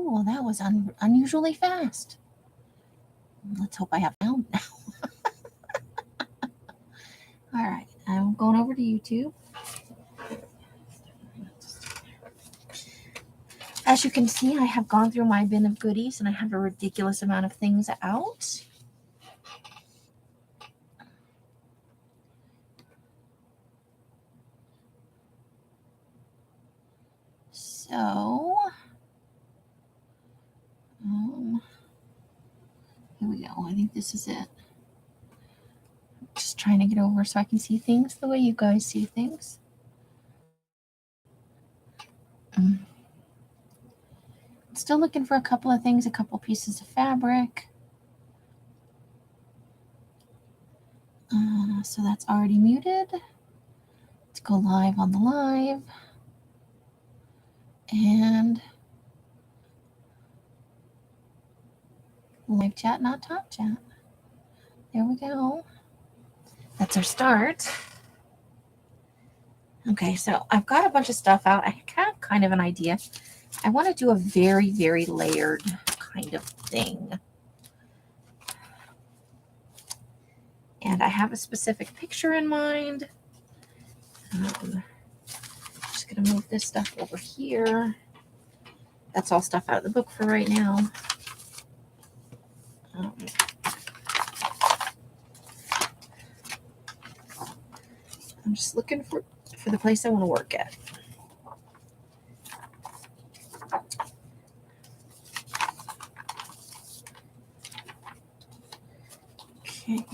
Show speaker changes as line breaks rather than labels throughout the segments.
Well, that was unusually fast. Let's hope I have found now. All right, I'm going over to YouTube. As you can see, I have gone through my bin of goodies and I have a ridiculous amount of things out. So, here we go. I think this is it. Just trying to get over so I can see things the way you guys see things. Still looking for a couple of things, a couple pieces of fabric. So that's already muted. Let's go live on the live. And live chat, not top chat. There we go. That's our start. Okay, so I've got a bunch of stuff out. I have kind of an idea. I want to do a very, very layered kind of thing. And I have a specific picture in mind. Just going to move this stuff over here. That's all stuff out of the book for right now. I'm just looking for the place I want to work at. Okay.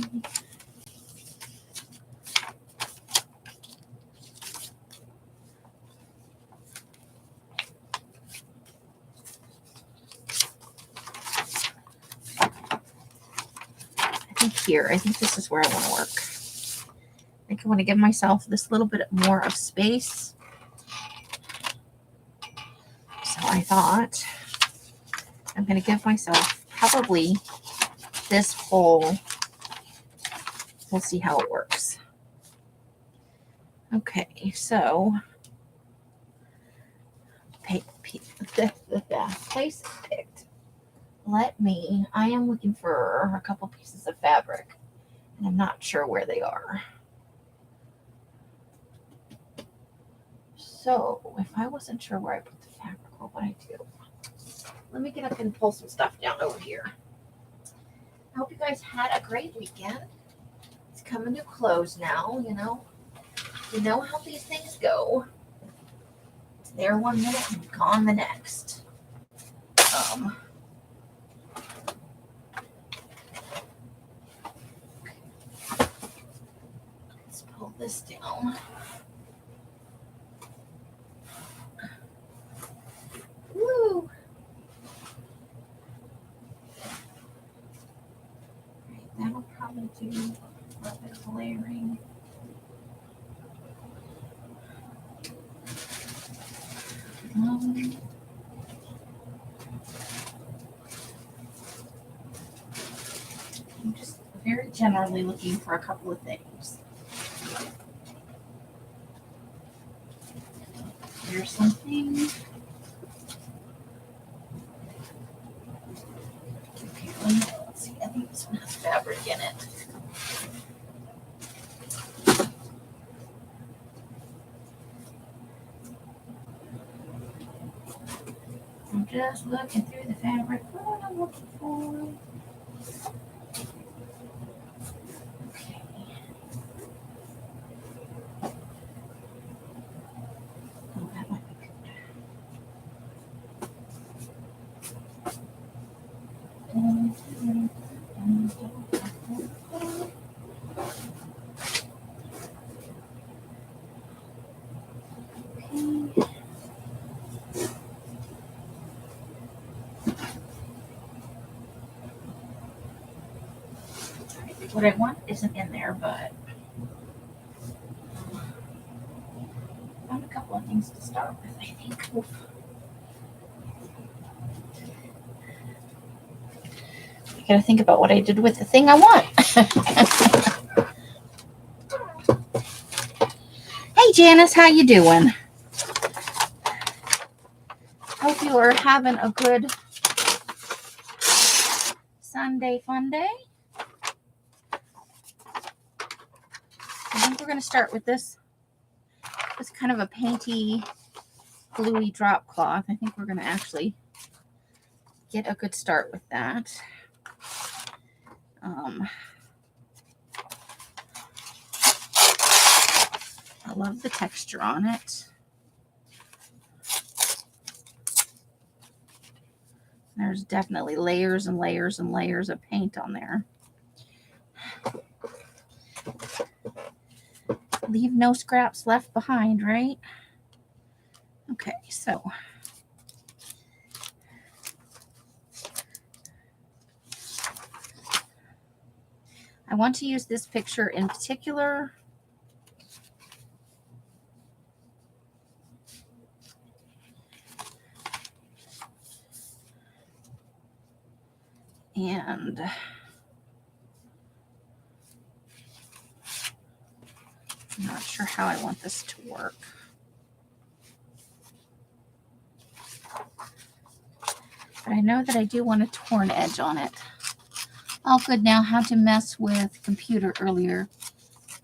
I think this is where I want to work. I think I want to give myself this little bit more of space. So I thought I'm going to give myself probably this whole, we'll see how it works. Okay, so the place is picked. I am looking for a couple pieces of fabric, and I'm not sure where they are. So if I wasn't sure where I put the fabric, what would I do? Let me get up and pull some stuff down over here. I hope you guys had a great weekend. It's coming to a close now, you know. You know how these things go. It's there one minute and gone the next. Let's pull this down. Woo! Right, that'll probably do a bit of layering. I'm just very generally looking for a couple of things. Here's something. Okay, let's see. I think this one has fabric in it. I'm just looking through the fabric. What I'm looking for. Okay. Oh, that might be good. What I want isn't in there, but I found a couple of things to start with, I think. Oof. I gotta think about what I did with the thing I want. Hey Janice, how you doing? Hope you are having a good Sunday-Funday. I think we're going to start with this. It's kind of a painty, gluey drop cloth. I think we're going to actually get a good start with that. I love the texture on it. There's definitely layers and layers and layers of paint on there. Leave no scraps left behind, right? Okay, so I want to use this picture in particular. And I'm not sure how I want this to work. But I know that I do want a torn edge on it. All good now. How to mess with computer earlier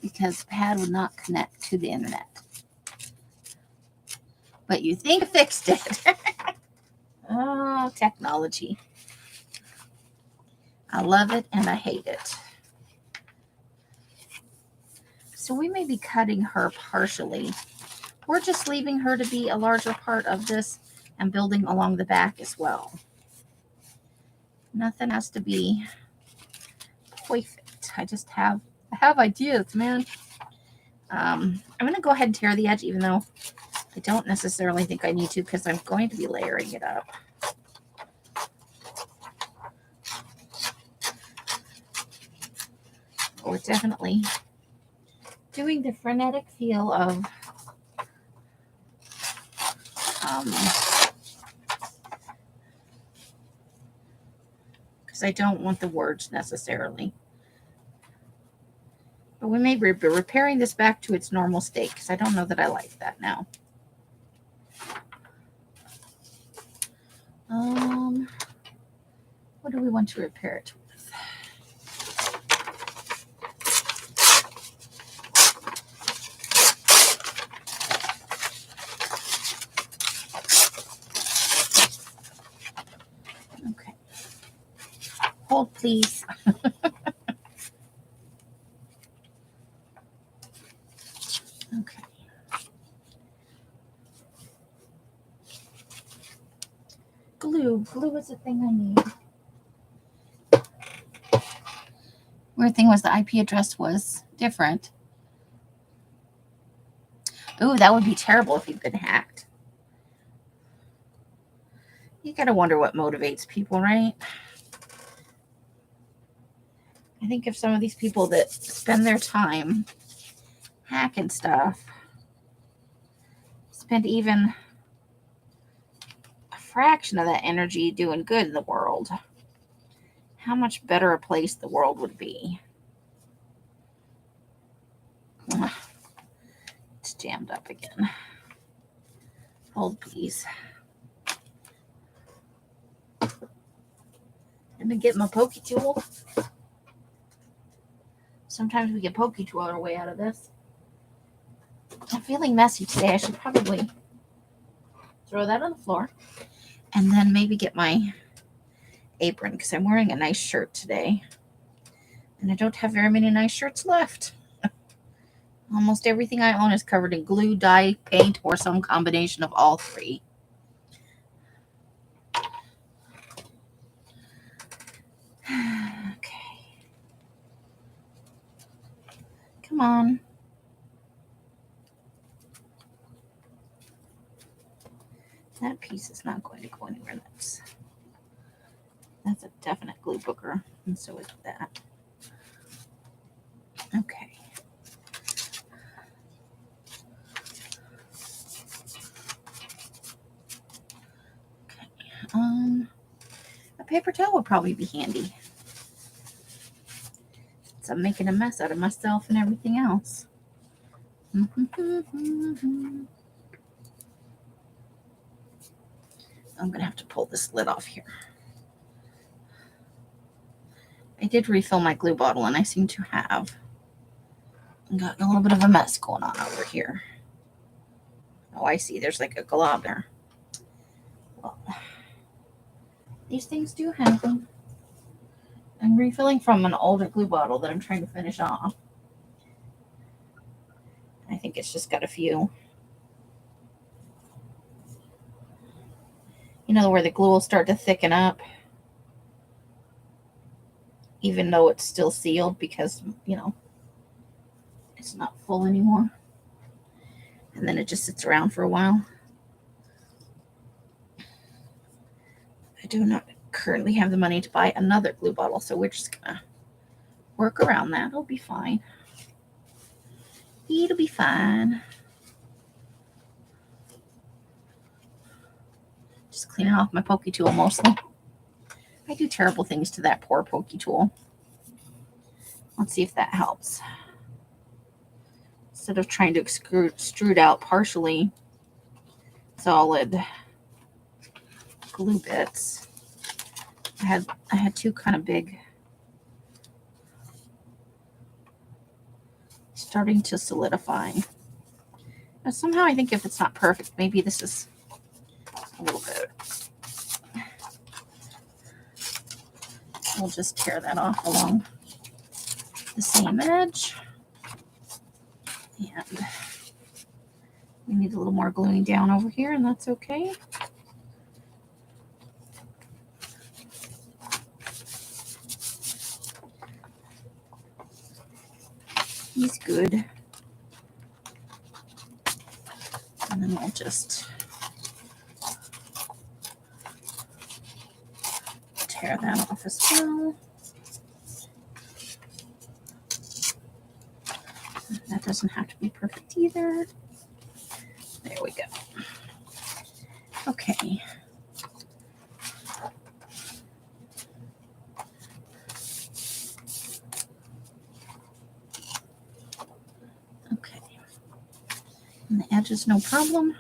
because pad would not connect to the internet. But you think I fixed it. Oh, technology. I love it and I hate it. So we may be cutting her partially. We're just leaving her to be a larger part of this and building along the back as well. Nothing has to be perfect. I have ideas, man. I'm going to go ahead and tear the edge, even though I don't necessarily think I need to because I'm going to be layering it up. We're definitely doing the frenetic feel of because I don't want the words necessarily. But we may be repairing this back to its normal state because I don't know that I like that now. What do we want to repair it with? Okay. Hold, please. Okay. Glue. Glue is the thing I need. Weird thing was the IP address was different. Ooh, that would be terrible if you'd been hacked. You gotta wonder what motivates people, right? I think if some of these people that spend their time hacking stuff spend even a fraction of that energy doing good in the world, how much better a place the world would be. It's jammed up again. Hold, please. Let me get my pokey tool. Sometimes we get pokey tool our way out of this. I'm feeling messy today. I should probably throw that on the floor and then maybe get my apron because I'm wearing a nice shirt today. And I don't have very many nice shirts left. Almost everything I own is covered in glue, dye, paint, or some combination of all three. Okay. Come on. That piece is not going to go anywhere. That's a definite glue booger, and so is that. Okay. A paper towel would probably be handy. So I'm making a mess out of myself and everything else. I'm going to have to pull this lid off here. I did refill my glue bottle, and I seem to have gotten a little bit of a mess going on over here. Oh, I see. There's like a glob there. Well, these things do happen. I'm refilling from an older glue bottle that I'm trying to finish off. I think it's just got a few. You know, where the glue will start to thicken up, even though it's still sealed because, you know, it's not full anymore. And then it just sits around for a while. I do not currently have the money to buy another glue bottle, so we're just going to work around that. It'll be fine. It'll be fine. Just cleaning off my pokey tool mostly. I do terrible things to that poor pokey tool. Let's see if that helps. Instead of trying to extrude out partially solid glue bits, I had two kind of big, starting to solidify. Now, somehow I think if it's not perfect, maybe this is a little bit. We'll just tear that off along the same edge. And we need a little more gluing down over here, and that's okay. He's good. And then we'll just tear that off as well. That doesn't have to be perfect either. There we go. Okay. Okay. And the edge is no problem.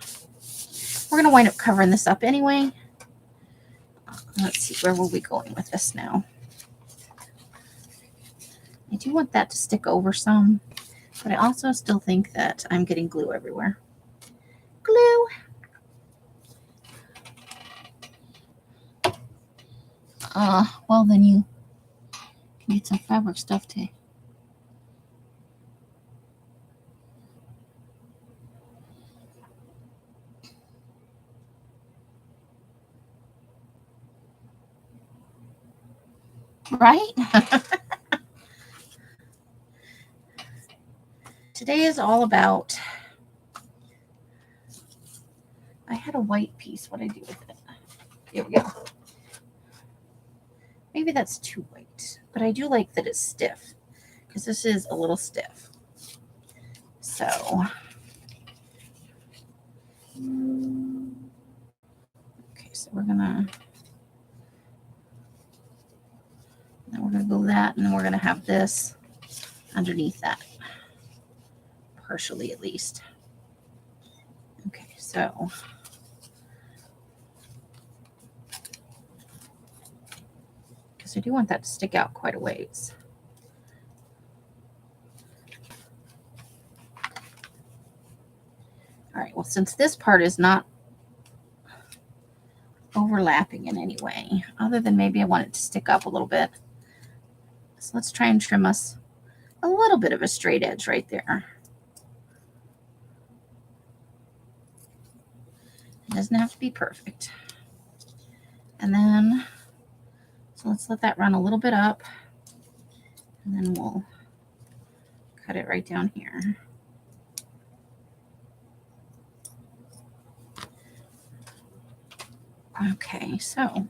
We're going to wind up covering this up anyway. Let's see, where were we going with this now? I do want that to stick over some, but I also still think that I'm getting glue everywhere. Glue. Well, then you can get some fabric stuff too. Right? Today is all about, I had a white piece. What did I do with it? Here we go. Maybe that's too white, but I do like that it's stiff because this is a little stiff. So, okay, so we're gonna go that, and then we're gonna have this underneath that, partially at least. Okay, so because I do want that to stick out quite a ways. All right, well, since this part is not overlapping in any way, other than maybe I want it to stick up a little bit. So let's try and trim us a little bit of a straight edge right there. It doesn't have to be perfect. And then, so let's let that run a little bit up, and then we'll cut it right down here. Okay, so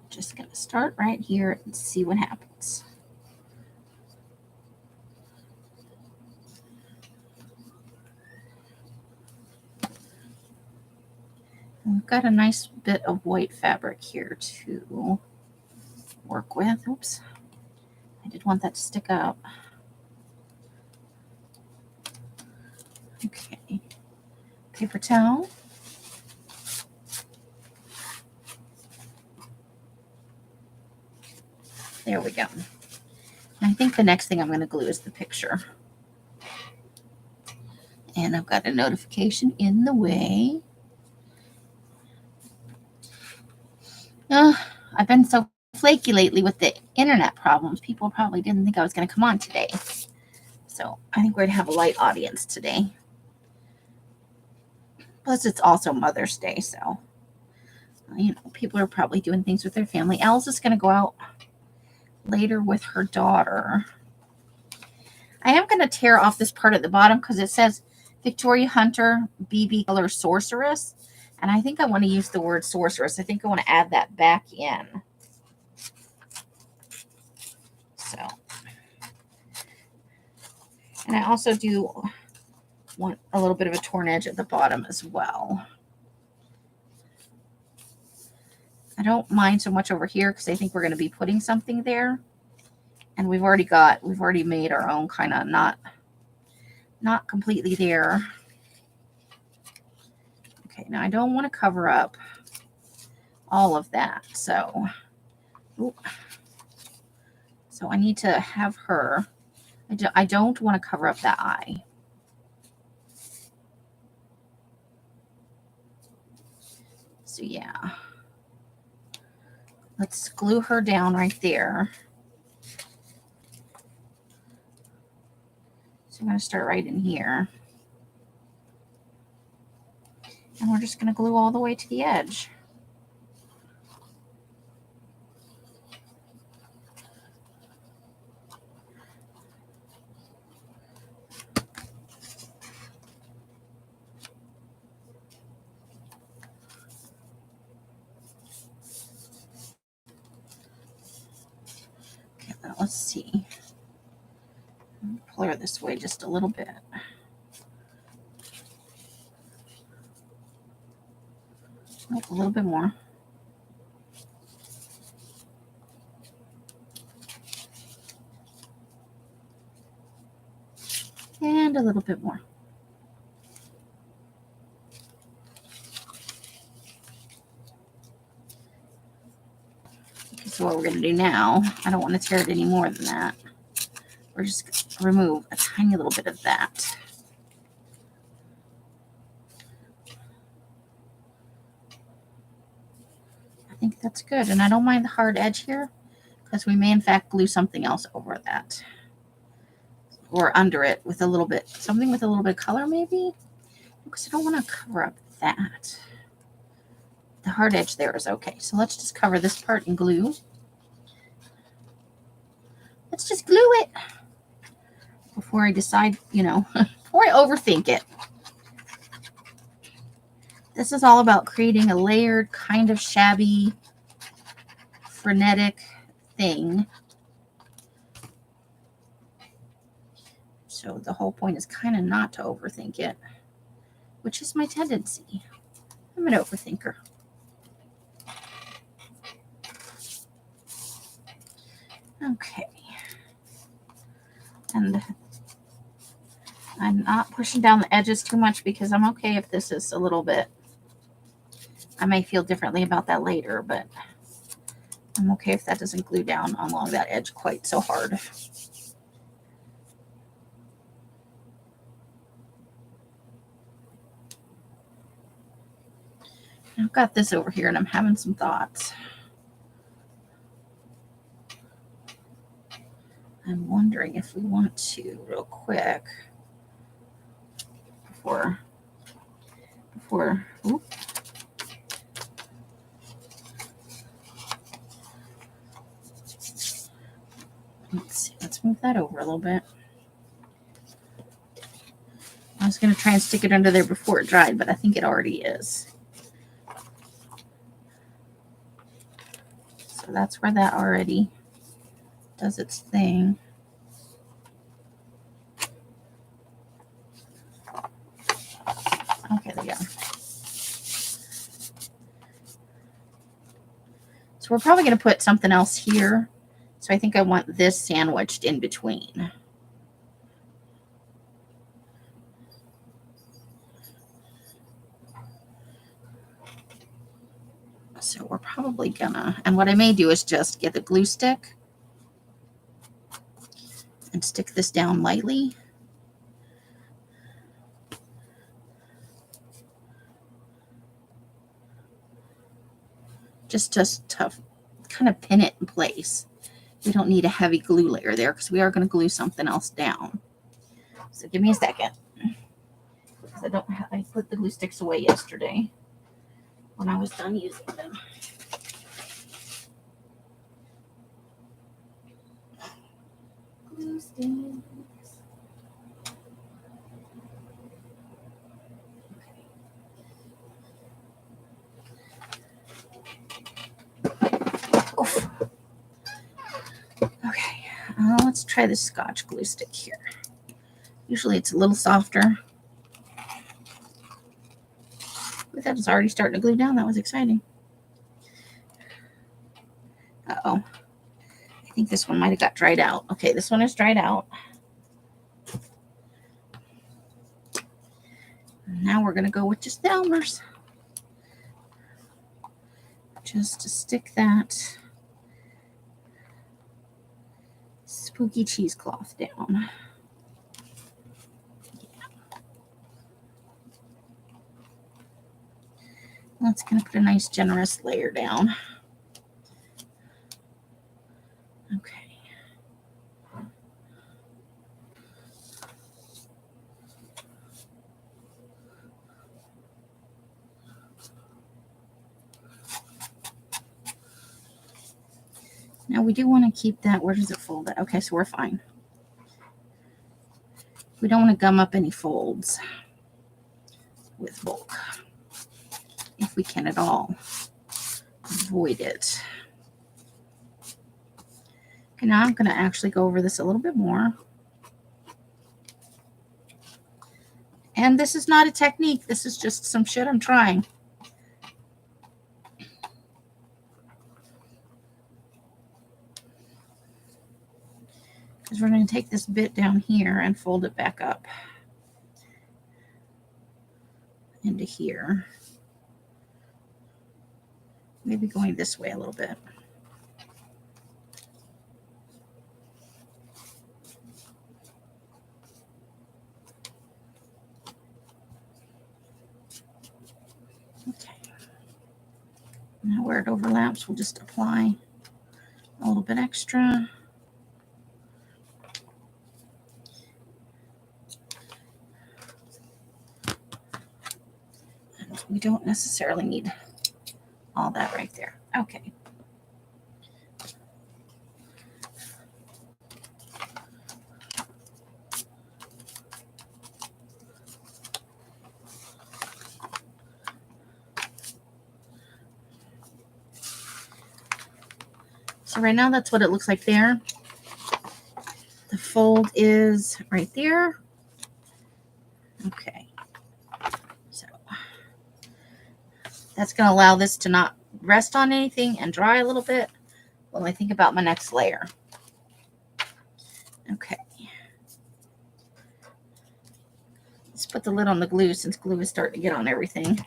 just gonna start right here and see what happens. And we've got a nice bit of white fabric here to work with. Oops, I did want that to stick up. Okay. Paper towel. There we go. I think the next thing I'm going to glue is the picture. And I've got a notification in the way. I've been so flaky lately with the internet problems. People probably didn't think I was going to come on today. So I think we're going to have a light audience today. Plus, it's also Mother's Day. So, you know, people are probably doing things with their family. Elle's is going to go out later with her daughter. I am going to tear off this part at the bottom because it says Victoria Hunter BB Color Sorceress. And I think I want to use the word sorceress. I think I want to add that back in. So, and I also do want a little bit of a torn edge at the bottom as well. I don't mind so much over here because I think we're going to be putting something there. And we've already made our own kind of not completely there. Okay, now I don't want to cover up all of that. So I need to have her. I don't want to cover up that eye. So yeah. Let's glue her down right there. So I'm going to start right in here. And we're just going to glue all the way to the edge. Okay, now let's see. Pull her this way just a little bit. Oh, a little bit more. And a little bit more. Okay, so what we're going to do now, I don't want to tear it any more than that. We're just going to remove a tiny little bit of that. I think that's good. And I don't mind the hard edge here because we may in fact glue something else over that. Or under it with a little bit, something with a little bit of color maybe? Because I don't want to cover up that. The hard edge there is okay. So let's just cover this part in glue. Let's just glue it before I decide, you know, before I overthink it. This is all about creating a layered, kind of shabby, frenetic thing. So the whole point is kind of not to overthink it, which is my tendency. I'm an overthinker. Okay. And I'm not pushing down the edges too much because I'm okay if this is a little bit, I may feel differently about that later, but I'm okay if that doesn't glue down along that edge quite so hard. I've got this over here and I'm having some thoughts. I'm wondering if we want to, real quick, before, oops. Let's see, let's move that over a little bit. I was going to try and stick it under there before it dried, but I think it already is. So that's where that already does its thing. Okay, there you go. So we're probably going to put something else here. So I think I want this sandwiched in between.
So we're probably gonna, and what I may do is just get the glue stick and stick this down lightly. Just to kind of pin it in place. We don't need a heavy glue layer there because we are going to glue something else down. So give me a second. Because I put the glue sticks away yesterday when I was done using them. Glue sticks. Oof. Okay, let's try the Scotch glue stick here. Usually it's a little softer. But that was already starting to glue down. That was exciting. Uh-oh. I think this one might have got dried out. Okay, this one is dried out. Now we're going to go with just the Elmer's. Just to stick that spooky cheesecloth down. That's going to put a nice generous layer down. Okay. Now we do want to keep that. Where does it fold? Okay, so we're fine. We don't want to gum up any folds with bulk, if we can at all avoid it. Okay, now I'm going to actually go over this a little bit more. And this is not a technique. This is just some shit I'm trying. Because we're going to take this bit down here and fold it back up into here. Maybe going this way a little bit. Okay. Now where it overlaps, we'll just apply a little bit extra. And we don't necessarily need all that right there. Okay. So right now that's what it looks like there. The fold is right there. Okay. So that's going to allow this to not rest on anything and dry a little bit while I think about my next layer. Okay. Let's put the lid on the glue since glue is starting to get on everything.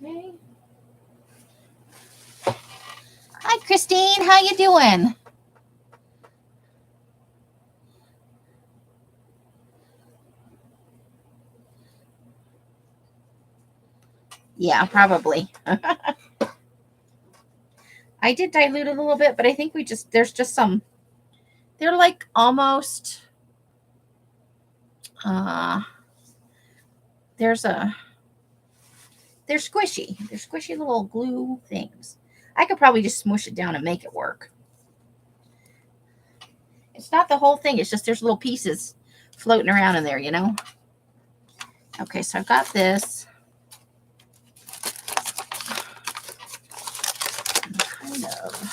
Okay. Hi, Christine. How you doing? Yeah, probably. I did dilute it a little bit, but I think there's just some, they're like almost, they're squishy. They're squishy little glue things. I could probably just smush it down and make it work. It's not the whole thing. It's just there's little pieces floating around in there, you know? Okay, so I've got this. Kind of.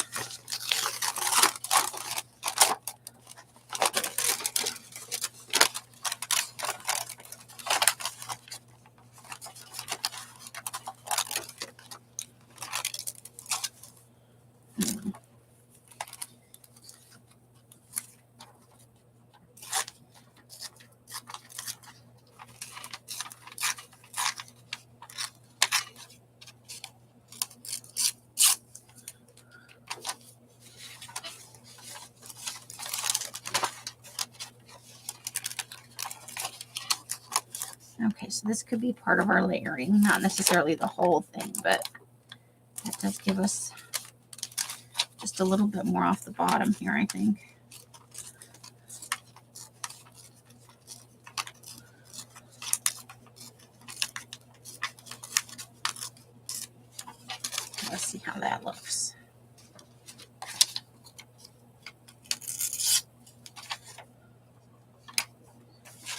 So this could be part of our layering, not necessarily the whole thing, but that does give us just a little bit more off the bottom here, I think. Let's see how that looks.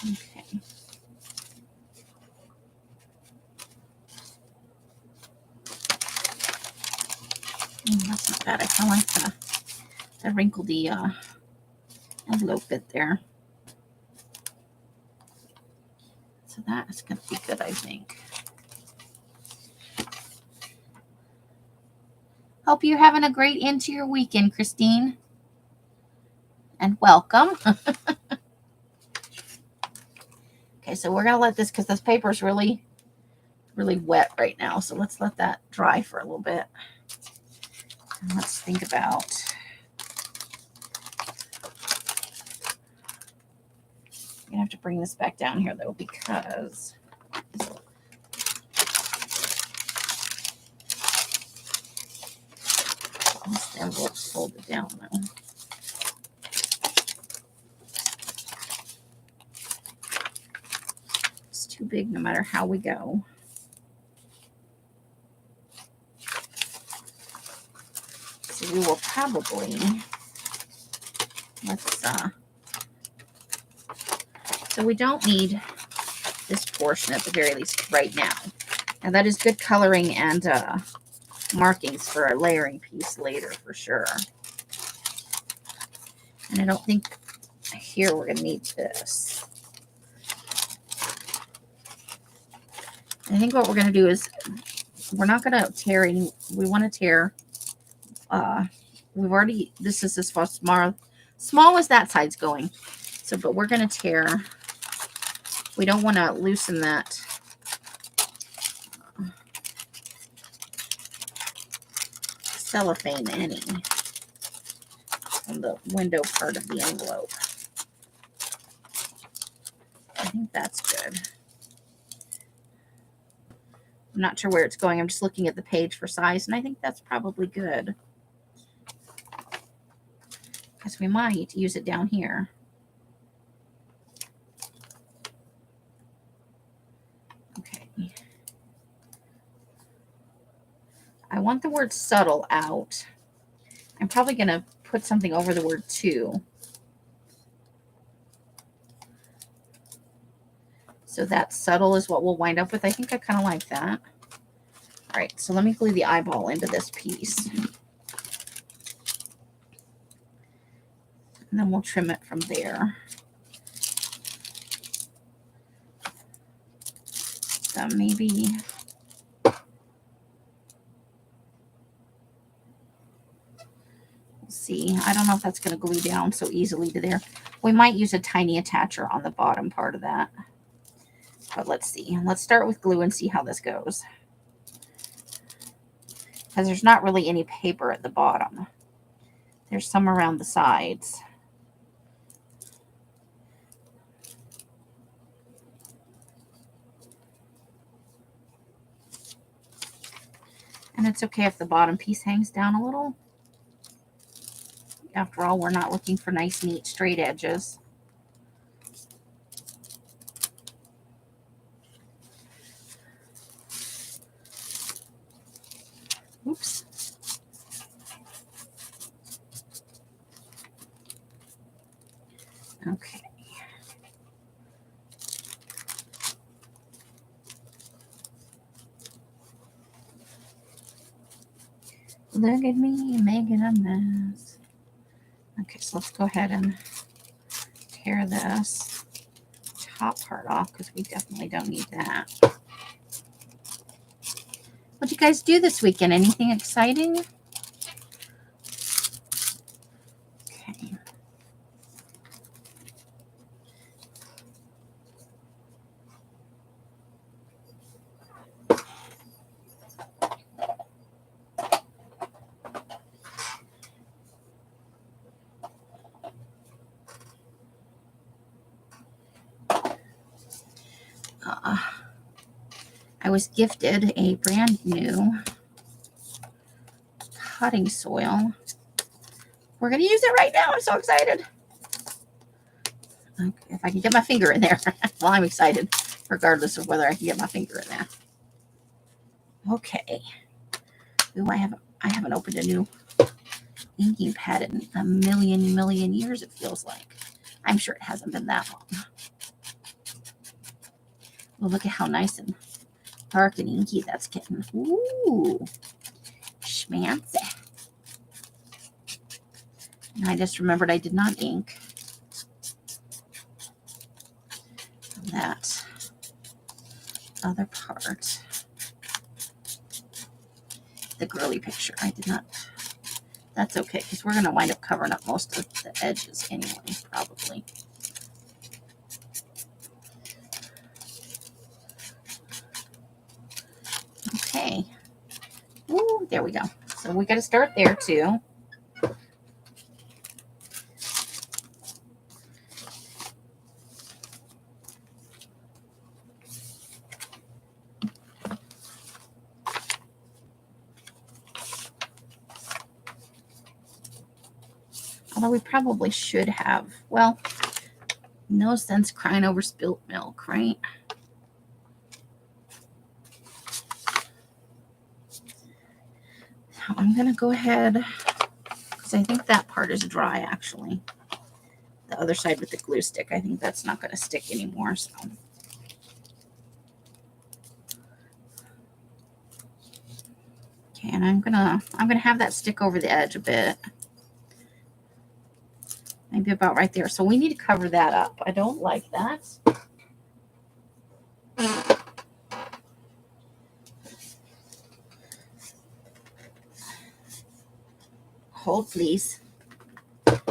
Okay. That's not bad. I kind of like the wrinkledy envelope bit there. So that is going to be good, I think. Hope you're having a great end to your weekend, Christine. And welcome. Okay, so we're going to let this, because this paper is really, really wet right now. So let's let that dry for a little bit. And let's think about... I'm going to have to bring this back down here, though, because... This envelope's folded down, though. It's too big no matter how we go. So we will probably... So we don't need this portion at the very least right now. And that is good coloring and markings for our layering piece later for sure. And I don't think here we're going to need this. I think what we're going to do is we're not going to tear any. We want to tear. We've already, this is as far small as that side's going. So, but we're going to tear. We don't want to loosen that cellophane any on the window part of the envelope. I think that's good. I'm not sure where it's going. I'm just looking at the page for size, and I think that's probably good. Because we might use it down here. Okay. I want the word subtle out. I'm probably going to put something over the word to. So that subtle is what we'll wind up with. I think I kind of like that. All right, so let me glue the eyeball into this piece. And then we'll trim it from there. So maybe... see, I don't know if that's going to glue down so easily to there. We might use a tiny attacher on the bottom part of that. But let's see. Let's start with glue and see how this goes. Because there's not really any paper at the bottom. There's some around the sides. And it's okay if the bottom piece hangs down a little. After all, we're not looking for nice, neat, straight edges. Oops. Okay. Look at me making a mess. Okay, so let's go ahead and tear this top part off because we definitely don't need that. What'd you guys do this weekend? Anything exciting? Okay. I was gifted a brand new potting soil. We're going to use it right now. I'm so excited. Okay, if I can get my finger in there. Well, I'm excited, regardless of whether I can get my finger in there. Okay. Ooh, I haven't opened a new inking pad in a million years, it feels like. I'm sure it hasn't been that long. Well, look at how nice and dark and inky that's getting. Ooh, schmancy. And I just remembered I did not ink that other part. The girly picture. I did not. That's okay, because we're going to wind up covering up most of the edges anyway, probably. Okay. Ooh, there we go. So we got to start there too. Although we probably should have. Well, no sense crying over spilt milk, right? So I'm going to go ahead, because I think that part is dry, actually. The other side with the glue stick, I think that's not going to stick anymore. So, okay, and I'm gonna have that stick over the edge a bit. Maybe about right there. So we need to cover that up. I don't like that. Hold, please. Rebecca!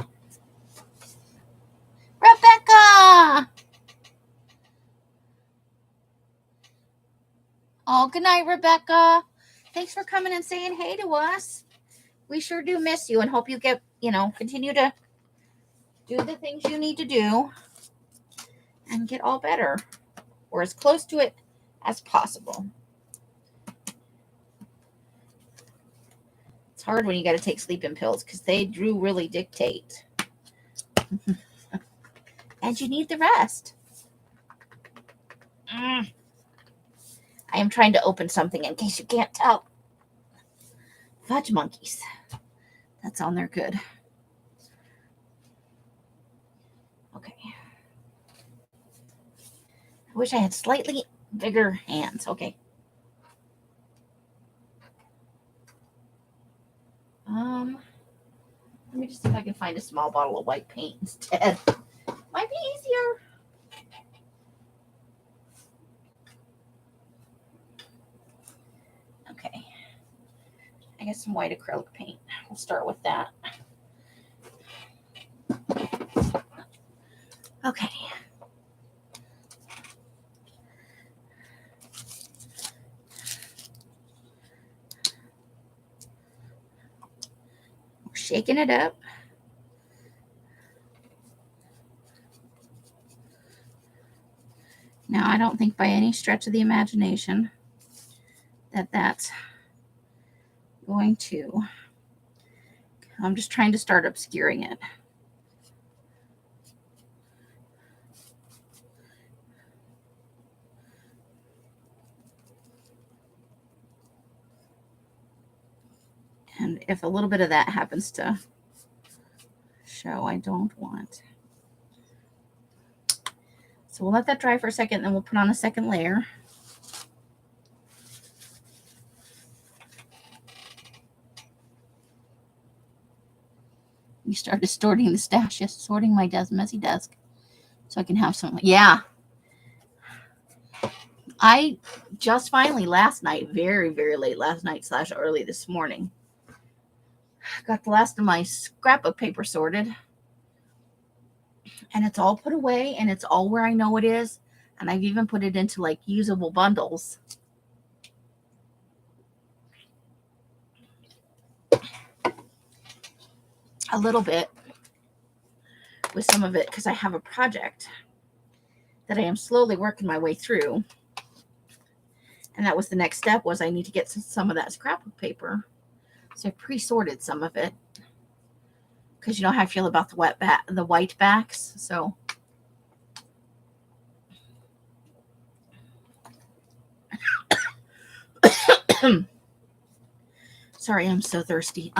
Oh, good night, Rebecca. Thanks for coming and saying hey to us. We sure do miss you and hope you get, continue to do the things you need to do and get all better, or as close to it as possible. It's hard when you got to take sleeping pills because they do really dictate. And you need the rest. I am trying to open something in case you can't tell. Fudge monkeys. That's on there good. Okay. I wish I had slightly bigger hands. Okay. Let me just see if I can find a small bottle of white paint instead. Might be easier. Okay. I got some white acrylic paint. We'll start with that. Okay. We're shaking it up. Now, I don't think by any stretch of the imagination that that's going to. I'm just trying to start obscuring it. And if a little bit of that happens to show, I don't want. So we'll let that dry for a second, and then we'll put on a second layer. You started sorting the stash. Yes, sorting my messy desk so I can have some. Yeah. I just finally last night, very, very late last night / early this morning, got the last of my scrapbook paper sorted. And it's all put away, and it's all where I know it is. And I've even put it into like usable bundles. A little bit with some of it because I have a project that I am slowly working my way through. And that was the next step, was I need to get some of that scrapbook paper. So I pre-sorted some of it, because you know how I feel about the white backs. So sorry, I'm so thirsty.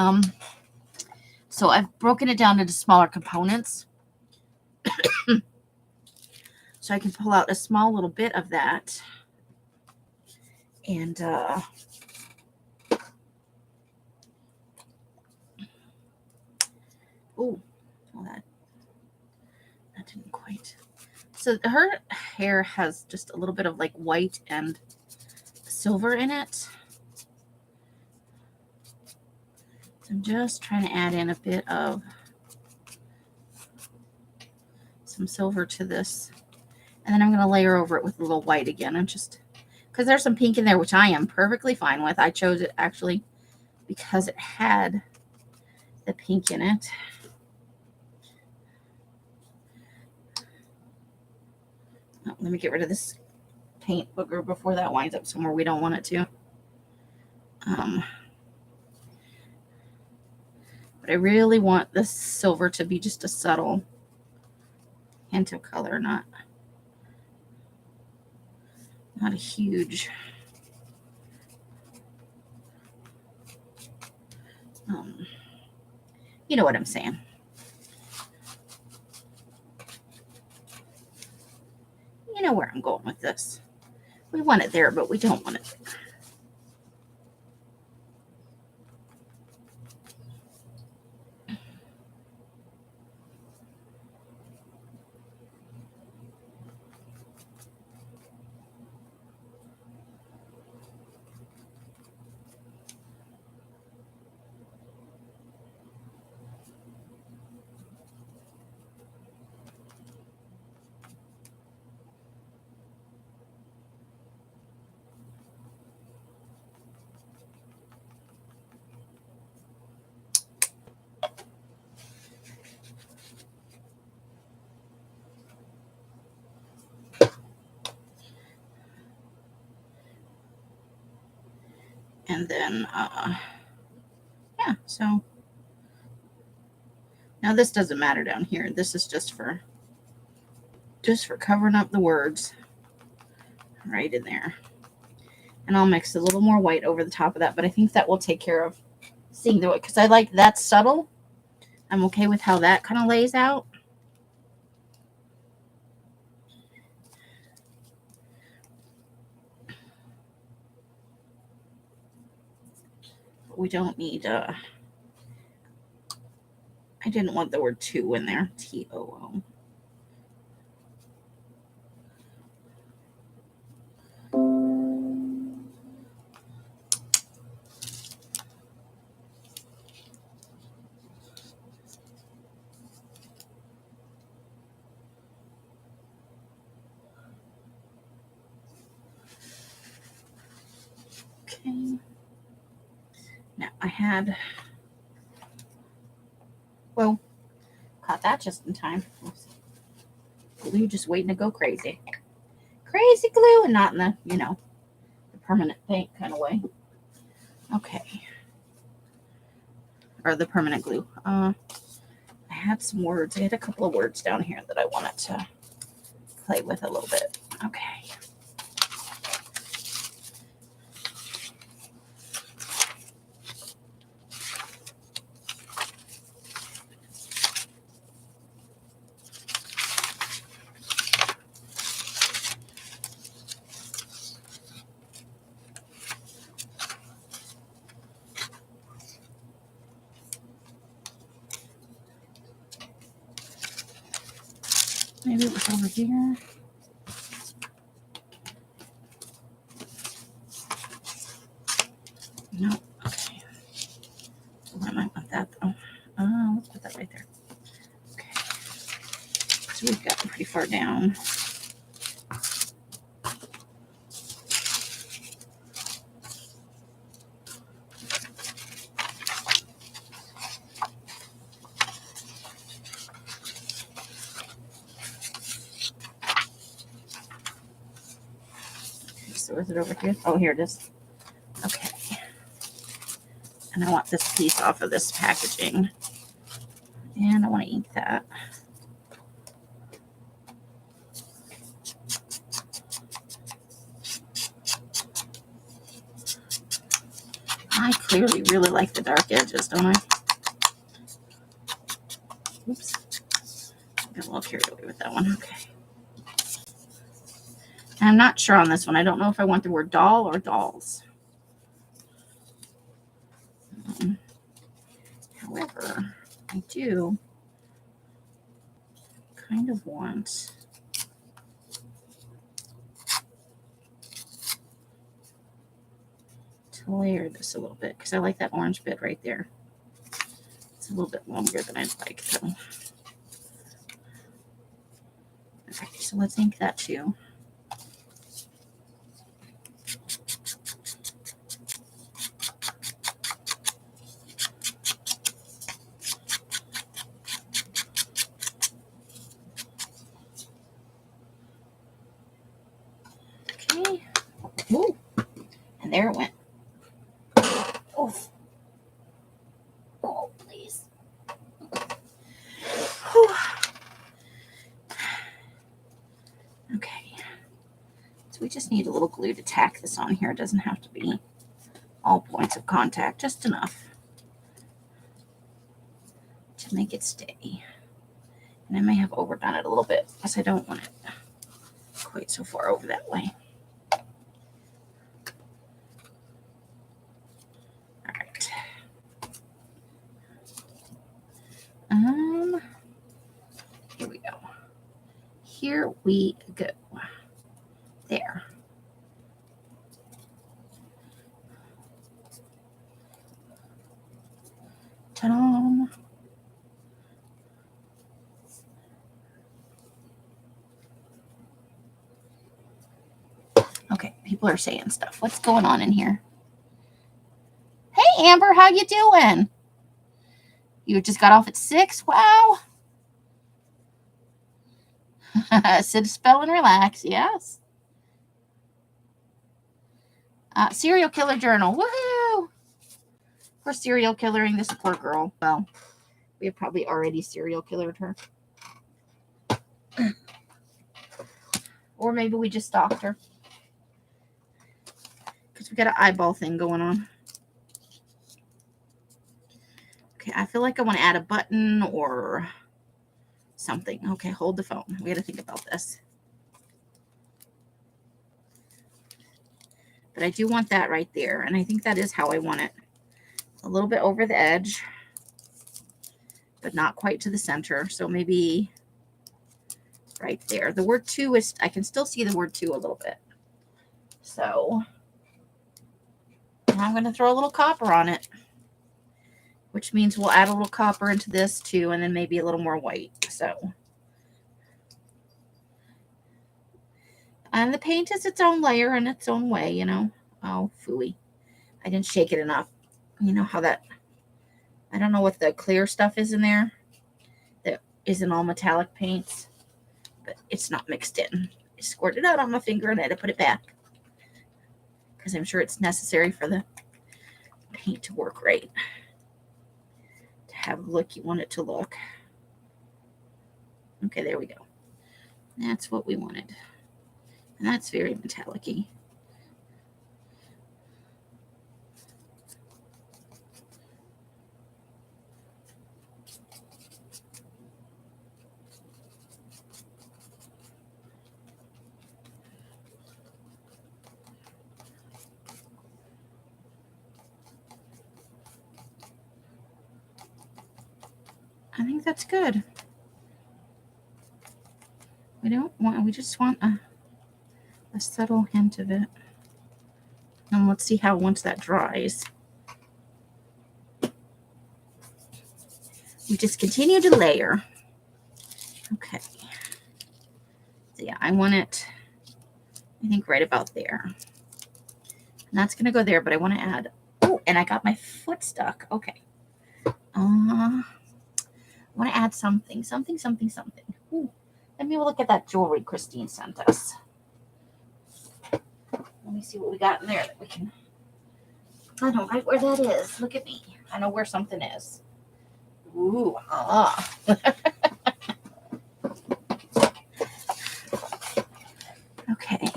So I've broken it down into smaller components. So I can pull out a small little bit of that. And oh, well, that didn't quite. So her hair has just a little bit of like white and silver in it. So I'm just trying to add in a bit of some silver to this. And then I'm going to layer over it with a little white again. I'm just, because there's some pink in there, which I am perfectly fine with. I chose it actually because it had the pink in it. Oh, let me get rid of this paint booger before that winds up somewhere we don't want it to. But I really want this silver to be just a subtle hint of color, not a huge. You know what I'm saying. You know where I'm going with this. We want it there, but we don't want it there. And then, yeah, so now this doesn't matter down here. This is just for covering up the words right in there. And I'll mix a little more white over the top of that, but I think that will take care of seeing the white, because I like that subtle. I'm okay with how that kind of lays out. But we don't need, I didn't want the word "to" in there. T-O-O. Okay. Now I had, well, caught that just in time. Glue just waiting to go crazy. Crazy glue, and not in the, the permanent paint kind of way. Okay. Or the permanent glue. I had some words. I had a couple of words down here that I wanted to play with a little bit. Okay. Maybe it was over here. No. Okay. So I might want that though. Let's put that right there. Okay. So we've gotten pretty far down. piece. Or is it over here? Oh, here it is. Okay. And I want this piece off of this packaging. And I want to ink that. I clearly really like the dark edges, don't I? Oops. Got a little carried away with that one. Okay. And I'm not sure on this one. I don't know if I want the word doll or dolls. However, I do kind of want to layer this a little bit because I like that orange bit right there. It's a little bit longer than I'd like, though. Okay, so let's ink that too. Okay. Ooh. And there it went. Oof. Oh, please. Whew. Okay. So we just need a little glue to tack this on here. It doesn't have to be all points of contact, just enough to make it stay. And I may have overdone it a little bit because I don't want it quite so far over that way. All right. Here we go. Here we go. There. Ta-da! Okay, people are saying stuff. What's going on in here? Hey, Amber, how you doing? You just got off at 6? Wow. Sit, spell, and relax. Yes. Serial killer journal. Woohoo! We're serial killering this poor girl. Well, we have probably already serial killered her. Or maybe we just stalked her. Because we got an eyeball thing going on. Okay, I feel like I want to add a button or something. Okay, hold the phone. We got to think about this. But I do want that right there. And I think that is how I want it. A little bit over the edge. But not quite to the center. So maybe right there. The word to is, I can still see the word to a little bit. So I'm going to throw a little copper on it. Which means we'll add a little copper into this too. And then maybe a little more white. So. And the paint is its own layer in its own way, you know. Oh, phooey. I didn't shake it enough. You know how that, I don't know what the clear stuff is in there. That isn't all metallic paints. But it's not mixed in. I squirted it out on my finger and I had to put it back. Because I'm sure it's necessary for the paint to work right. To have the look you want it to look. Okay, there we go. That's what we wanted. And that's very metallic-y. I think that's good. We just want a subtle hint of it. And let's see how once that dries. We just continue to layer. Okay. So yeah, I want it, I think right about there. And that's going to go there, but I want to add, oh, and I got my foot stuck. Okay. I want to add something. Ooh. Let me look at that jewelry Christine sent us. Let me see what we got in there that we can. I know right where that is. Look at me. I know where something is. Ooh, ah. Okay.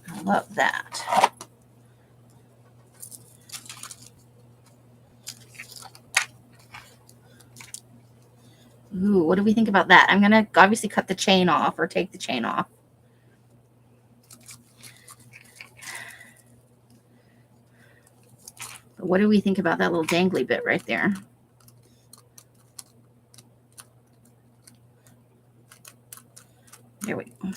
I love that. Ooh, what do we think about that? I'm going to obviously cut the chain off or take the chain off. But what do we think about that little dangly bit right there? There we go.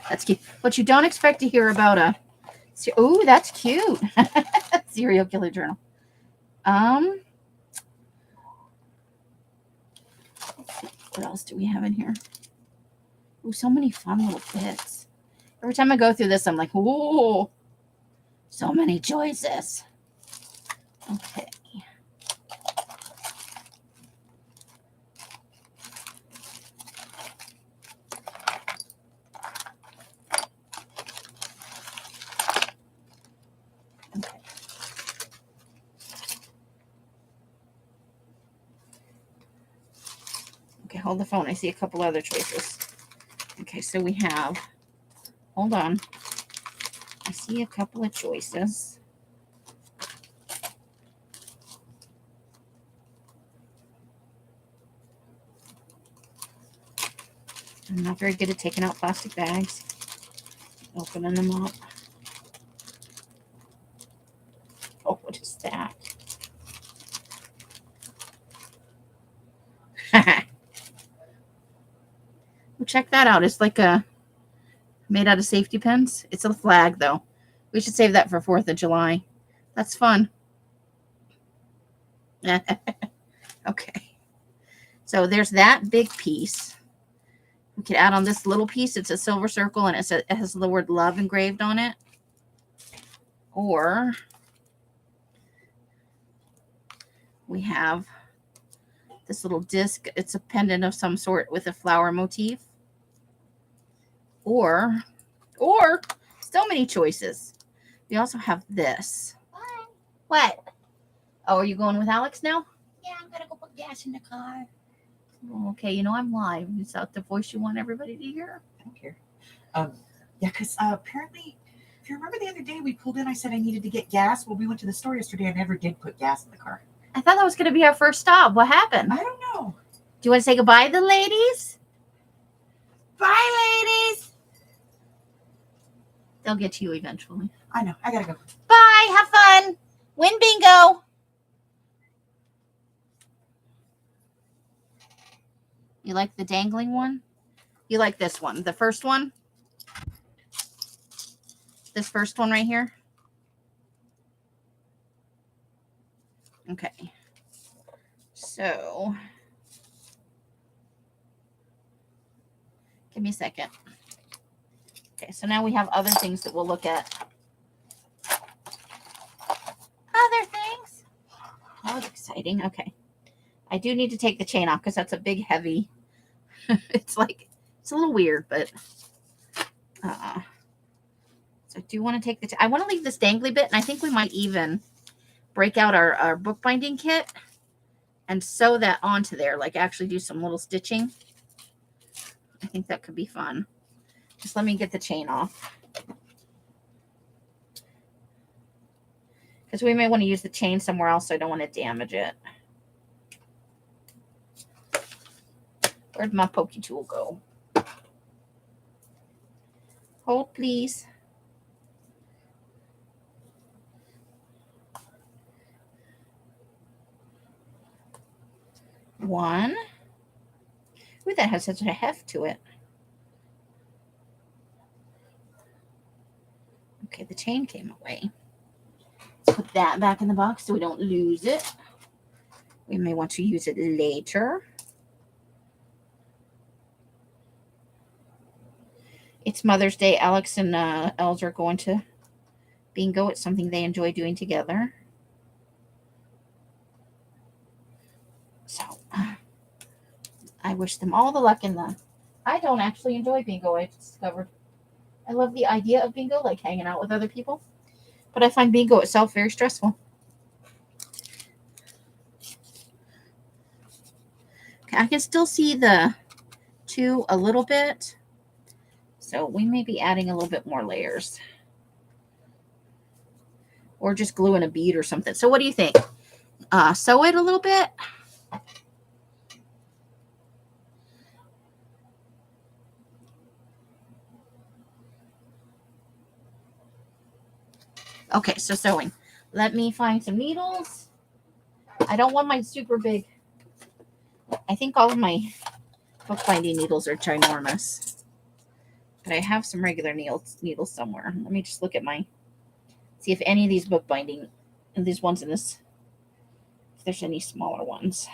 That's cute. What you don't expect to hear about a... Oh, that's cute. Serial killer journal. What else do we have in here? Oh, so many fun little bits. Every time I go through this, I'm like, whoa, so many choices. Okay. Okay, hold the phone. I see a couple other choices. Okay, so we have, hold on. I see a couple of choices. I'm not very good at taking out plastic bags, opening them up. Oh, what is that? Well, check that out. It's like a made out of safety pins. It's a flag, though. We should save that for 4th of July. That's fun. Okay. So there's that big piece. We could add on this little piece. It's a silver circle, and it has the word love engraved on it. Or we have this little disc. It's a pendant of some sort with a flower motif. Or still many choices. We also have this.
Bye.
What? Oh, are you going with Alex now?
Yeah, I'm gonna go put gas in the car.
Okay, you know I'm live. Is that the voice you want everybody to hear?
I don't care. Yeah, because apparently, if you remember the other day we pulled in, I said I needed to get gas. Well, we went to the store yesterday. I never did put gas in the car.
I thought that was going to be our first stop. What happened?
I don't know.
Do you want to say goodbye to the ladies?
Bye, ladies.
They'll get to you eventually.
I know. I gotta go.
Bye. Have fun. Win bingo. You like the dangling one? You like this one? The first one? This first one right here? Okay. So, give me a second. Okay, so now we have other things that we'll look at. Other things? That was exciting. Okay. I do need to take the chain off because that's a big, heavy. It's a little weird, but so I do want to take I want to leave this dangly bit, and I think we might even break out our bookbinding kit and sew that onto there, like actually do some little stitching. I think that could be fun. Just let me get the chain off, because we may want to use the chain somewhere else, so I don't want to damage it. Where'd my pokey tool go? Hold, please. One. Ooh, that has such a heft to it. Okay, the chain came away. Let's put that back in the box so we don't lose it. We may want to use it later. It's Mother's Day. Alex and Els are going to bingo. It's something they enjoy doing together. So I wish them all the luck in the. I don't actually enjoy bingo, I've discovered. I love the idea of bingo, like hanging out with other people. But I find bingo itself very stressful. Okay, I can still see the 2 a little bit. So we may be adding a little bit more layers. Or just gluing a bead or something. So what do you think? Sew it a little bit. Okay, so sewing. Let me find some needles. I don't want my super big. I think all of my bookbinding needles are ginormous. But I have some regular needles somewhere. Let me just look at see if any of these bookbinding, and these ones in this, if there's any smaller ones.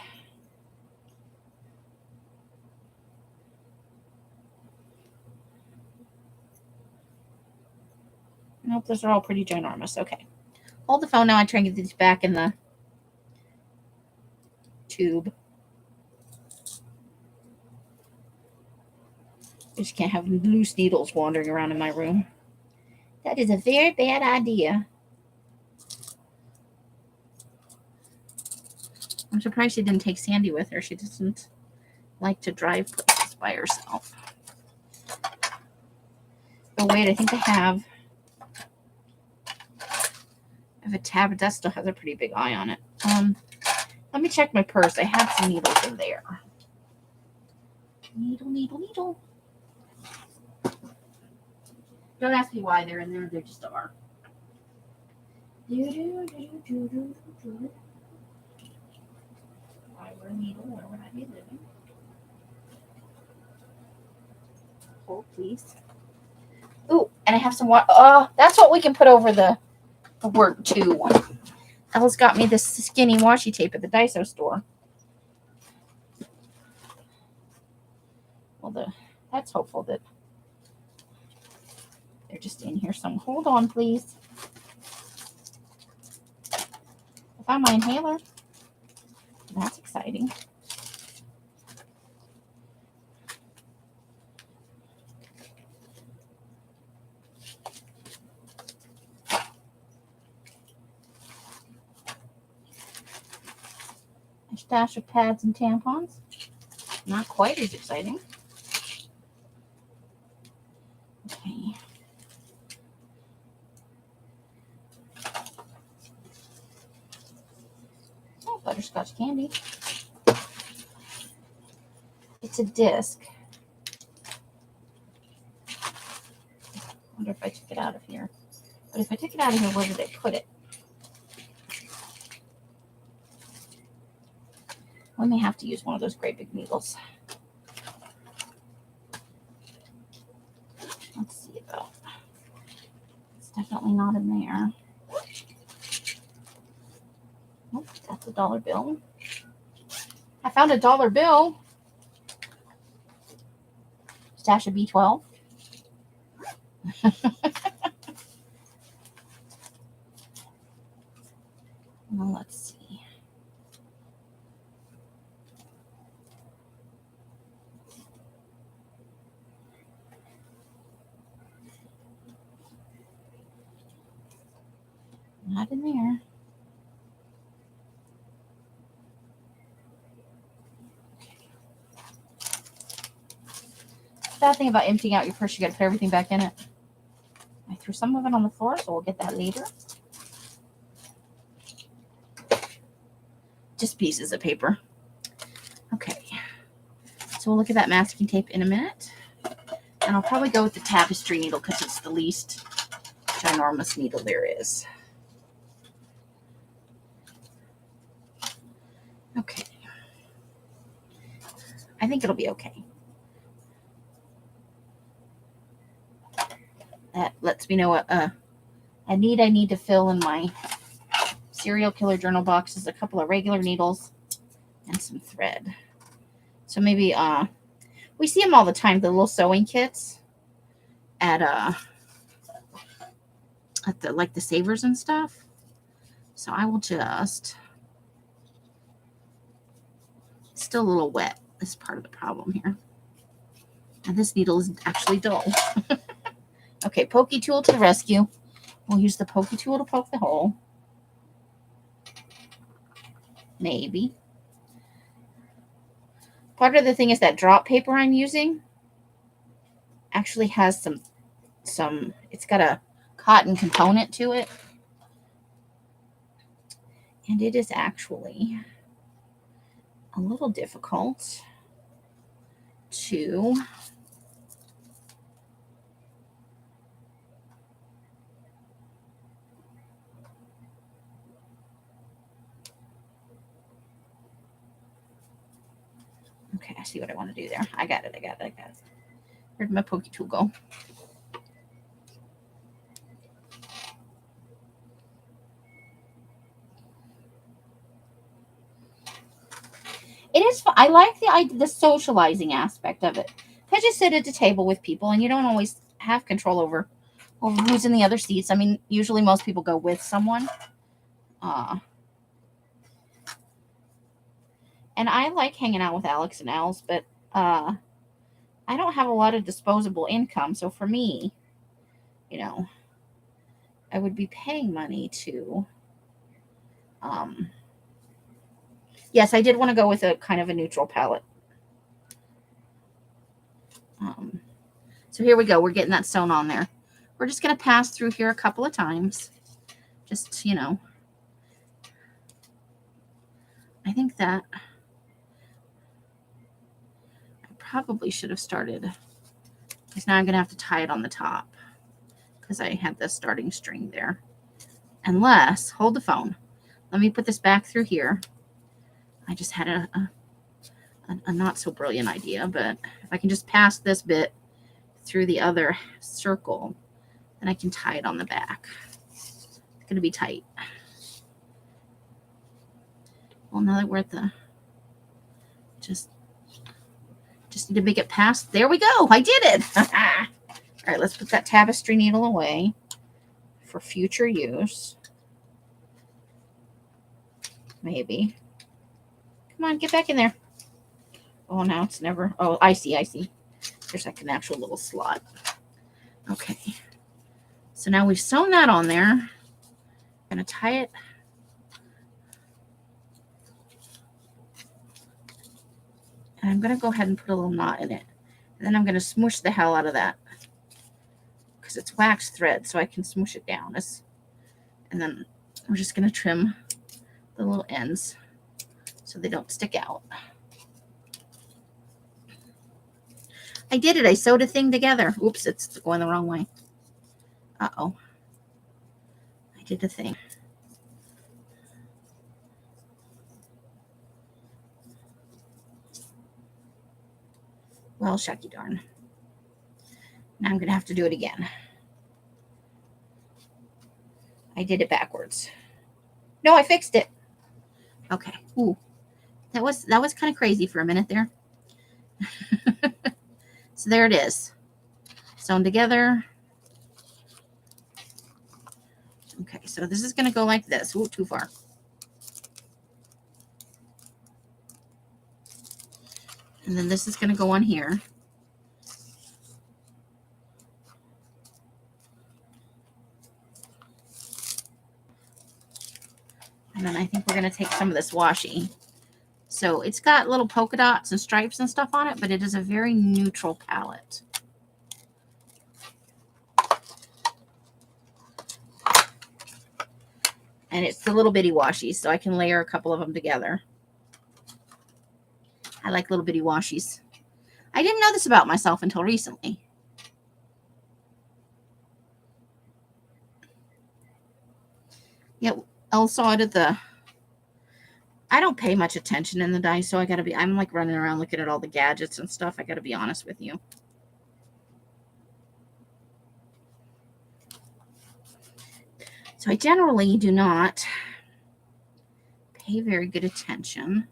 Nope, those are all pretty ginormous. Okay. Hold the phone now. I try and get these back in the tube. I just can't have loose needles wandering around in my room. That is a very bad idea. I'm surprised she didn't take Sandy with her. She doesn't like to drive places by herself. Oh, wait, I think I have a tab, but that still has a pretty big eye on it. Let me check my purse. I have some needles in there. Needle. Don't ask me why they're in there. They just are. Why we're a needle, where would I be living? Hold, please. Ooh, and I have some water. Oh, that's what we can put over the word to one. Elle's got me this skinny washi tape at the Daiso store. Well, that's hopeful that they're just in here somewhere. Hold on, please. I found my inhaler. That's exciting. A stash of pads and tampons. Not quite as exciting. Okay. Oh, butterscotch candy. It's a disc. Wonder if I took it out of here. But if I took it out of here, where did I put it? We may have to use one of those great big needles. Let's see about. It's definitely not in there. Nope, that's a dollar bill. I found a dollar bill. Stash of B12. Well, let's see. Not in there. Bad thing about emptying out your purse, you got to put everything back in it. I threw some of it on the floor, so we'll get that later. Just pieces of paper. Okay. So we'll look at that masking tape in a minute. And I'll probably go with the tapestry needle because it's the least ginormous needle there is. Okay. I think it'll be okay. That lets me know what I need to fill in my serial killer journal boxes, a couple of regular needles, and some thread. So maybe we see them all the time, the little sewing kits at at the like the savers and stuff. So I will just, it's still a little wet. This is part of the problem here. And this needle is actually dull. Okay, pokey tool to the rescue. We'll use the pokey tool to poke the hole. Maybe. Part of the thing is that drop paper I'm using actually has some, it's got a cotton component to it. And it is actually a little difficult to okay, I see what I want to do there. I got it. Where'd my pokey tool go? It is. I like the socializing aspect of it, because you sit at the table with people and you don't always have control over who's in the other seats. I mean, usually most people go with someone, and I like hanging out with Alex and Els, but I don't have a lot of disposable income, so for me, I would be paying money to. Yes, I did want to go with a kind of a neutral palette. So here we go. We're getting that sewn on there. We're just going to pass through here a couple of times. Just, I think that I probably should have started, because now I'm going to have to tie it on the top because I had the starting string there. Unless, hold the phone. Let me put this back through here. I just had a not so brilliant idea, but if I can just pass this bit through the other circle, then I can tie it on the back. It's going to be tight. Well, now that we're at the, just need to make it past. There we go. I did it. All right, let's put that tapestry needle away for future use. Maybe. Come on, get back in there. Oh, now it's never. Oh, I see. There's like an actual little slot. Okay. So now we've sewn that on there. I'm going to tie it. And I'm going to go ahead and put a little knot in it. And then I'm going to smoosh the hell out of that, because it's wax thread, so I can smoosh it down. And then we're just going to trim the little ends so they don't stick out. I did it. I sewed a thing together. Oops, it's going the wrong way. Uh-oh. I did the thing. Well, shucky darn. Now I'm going to have to do it again. I did it backwards. No, I fixed it. Okay. Ooh. That was kind of crazy for a minute there. So there it is. Sewn together. Okay, so this is going to go like this. Ooh, too far. And then this is going to go on here. And then I think we're going to take some of this washi. So it's got little polka dots and stripes and stuff on it, but it is a very neutral palette. And it's the little bitty washi, so I can layer a couple of them together. I like little bitty washis. I didn't know this about myself until recently. Yeah, also out of the, I don't pay much attention in the dye, so I'm like running around looking at all the gadgets and stuff. I gotta be honest with you. So I generally do not pay very good attention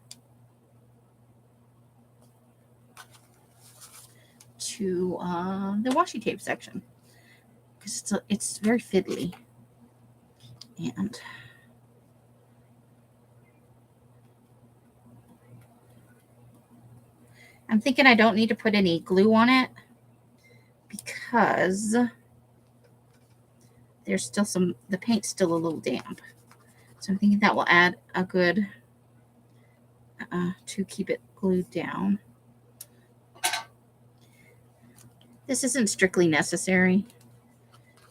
to the washi tape section, because it's very fiddly. And I'm thinking I don't need to put any glue on it because there's still the paint's still a little damp. So I'm thinking that will add a good, to keep it glued down. This isn't strictly necessary.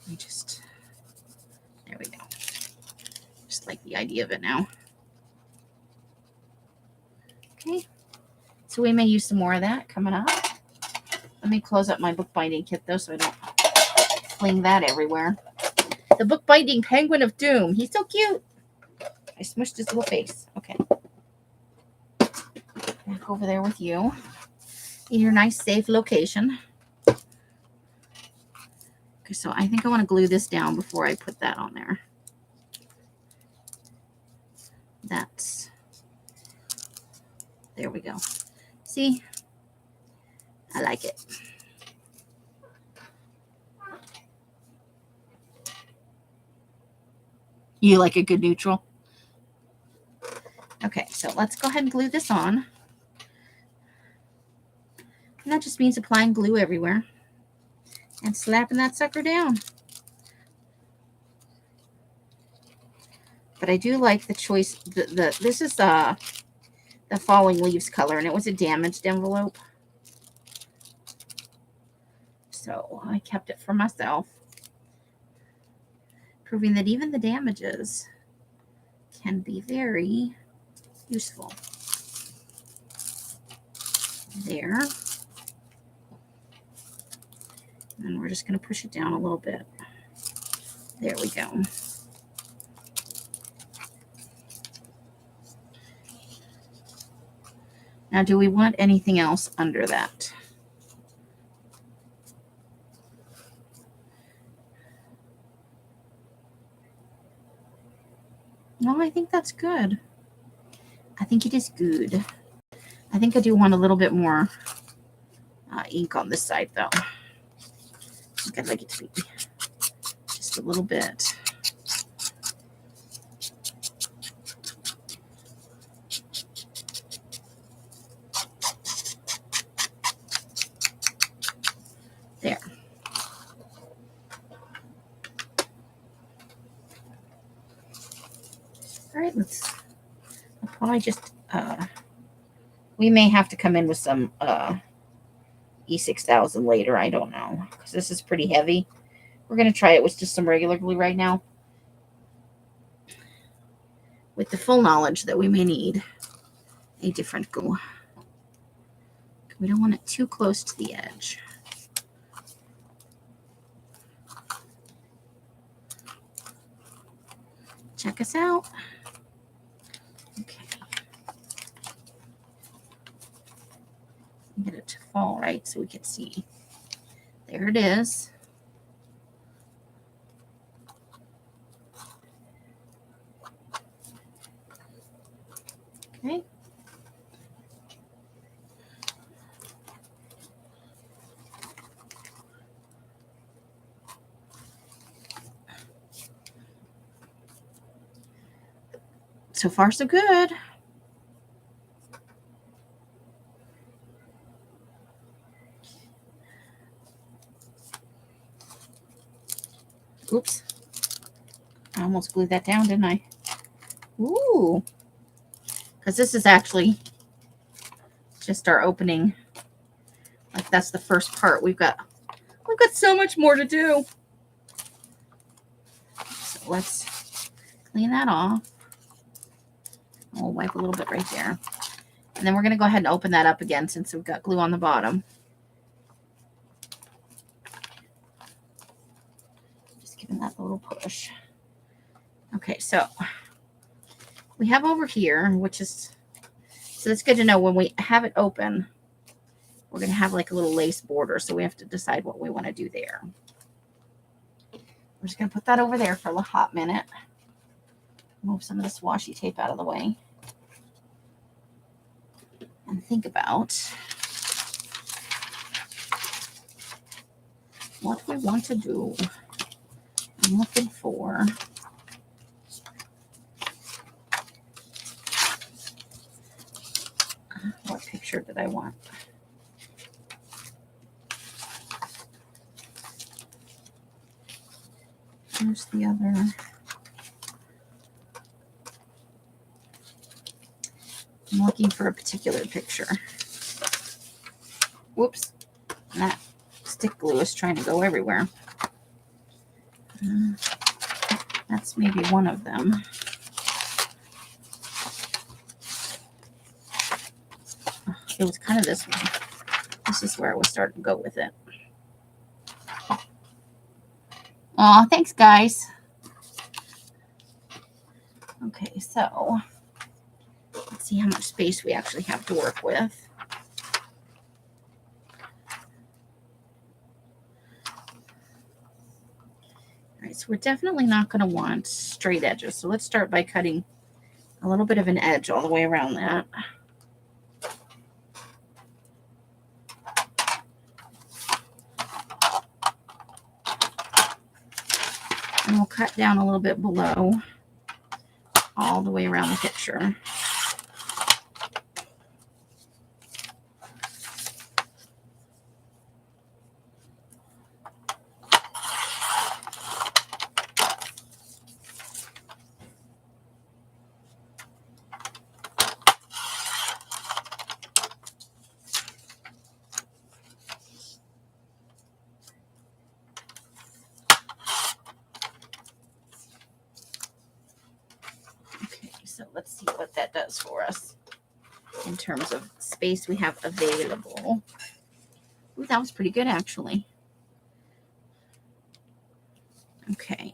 There we go. Just like the idea of it now. Okay. So we may use some more of that coming up. Let me close up my bookbinding kit though so I don't fling that everywhere. The bookbinding penguin of doom. He's so cute. I smushed his little face. Okay. Back over there with you. In your nice safe location. Okay, so I think I want to glue this down before I put that on there. There we go. See? I like it. You like a good neutral? Okay, so let's go ahead and glue this on. And that just means applying glue everywhere and slapping that sucker down. But I do like the choice. This is the Falling Leaves color, and it was a damaged envelope. So I kept it for myself, proving that even the damages can be very useful. There. And we're just going to push it down a little bit. There we go. Now, do we want anything else under that? No, I think that's good. I think it is good. I think I do want a little bit more ink on this side, though. I think I'd like it to be just a little bit. There. All right, I'll probably just, we may have to come in with some E6000 later. I don't know, because this is pretty heavy. We're going to try it with just some regular glue right now, with the full knowledge that we may need a different glue. We don't want it too close to the edge. Check us out. Okay. Get it to fall right so we can see. There it is. Okay. So far, so good. Oops. I almost glued that down, didn't I? Ooh. Because this is actually just our opening. Like, that's the first part. We've got so much more to do. So let's clean that off. We'll wipe a little bit right there. And then we're going to go ahead and open that up again since we've got glue on the bottom. Just giving that a little push. Okay, so we have over here, which is, so that's good to know when we have it open, we're going to have like a little lace border. So we have to decide what we want to do there. We're just going to put that over there for a hot minute. Move some of this washi tape out of the way. And think about what we want to do. I'm looking for I want. Here's the other. I'm looking for a particular picture. Whoops. And that stick glue is trying to go everywhere. That's maybe one of them. It was kind of this one. This is where I was starting to go with it. Aw, thanks, guys. Okay, so let's see how much space we actually have to work with. All right, so we're definitely not going to want straight edges. So let's start by cutting a little bit of an edge all the way around that. And we'll cut down a little bit below all the way around the picture. So let's see what that does for us in terms of space we have available. Ooh, that was pretty good, actually. Okay.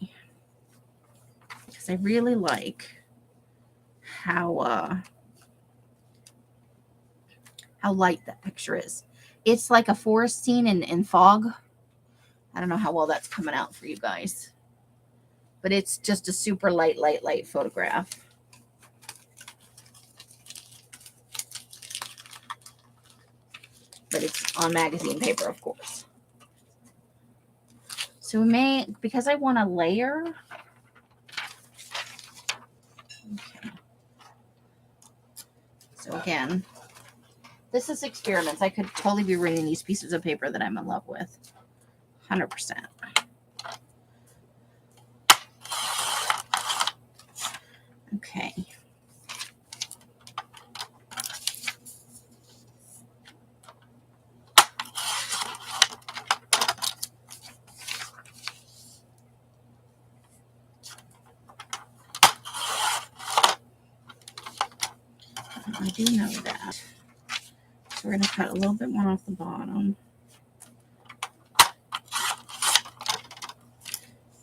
Because I really like how light that picture is. It's like a forest scene in fog. I don't know how well that's coming out for you guys. But it's just a super light photograph. But it's on magazine paper, of course. So we may, because I want to layer. Okay. So again, this is experiments. I could totally be reading these pieces of paper that I'm in love with. 100%. Okay. I do know that. So we're going to cut a little bit more off the bottom.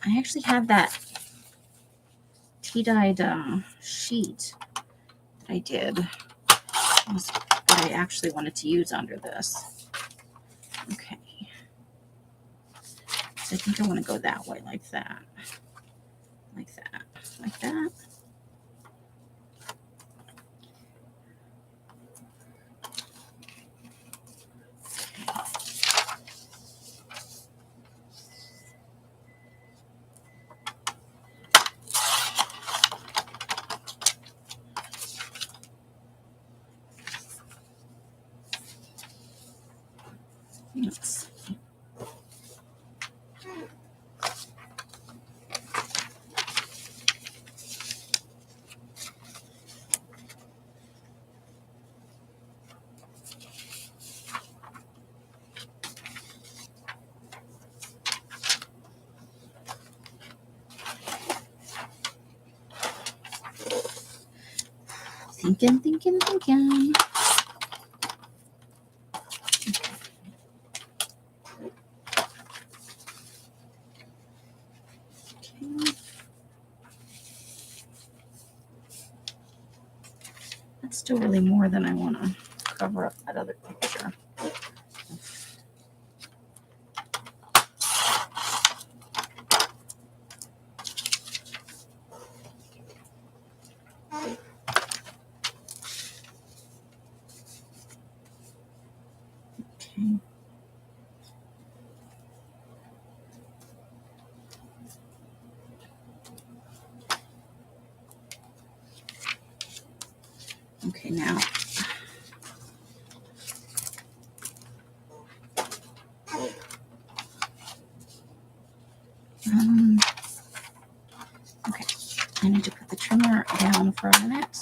I actually have that tea-dyed sheet that I did. That I actually wanted to use under this. Okay. So I think I want to go that way, like that. Like that. Like that. Let's see. Thinking. That's still really more than I want to cover up that other picture. Okay. Okay, now Okay, I need to put the trimmer down for a minute.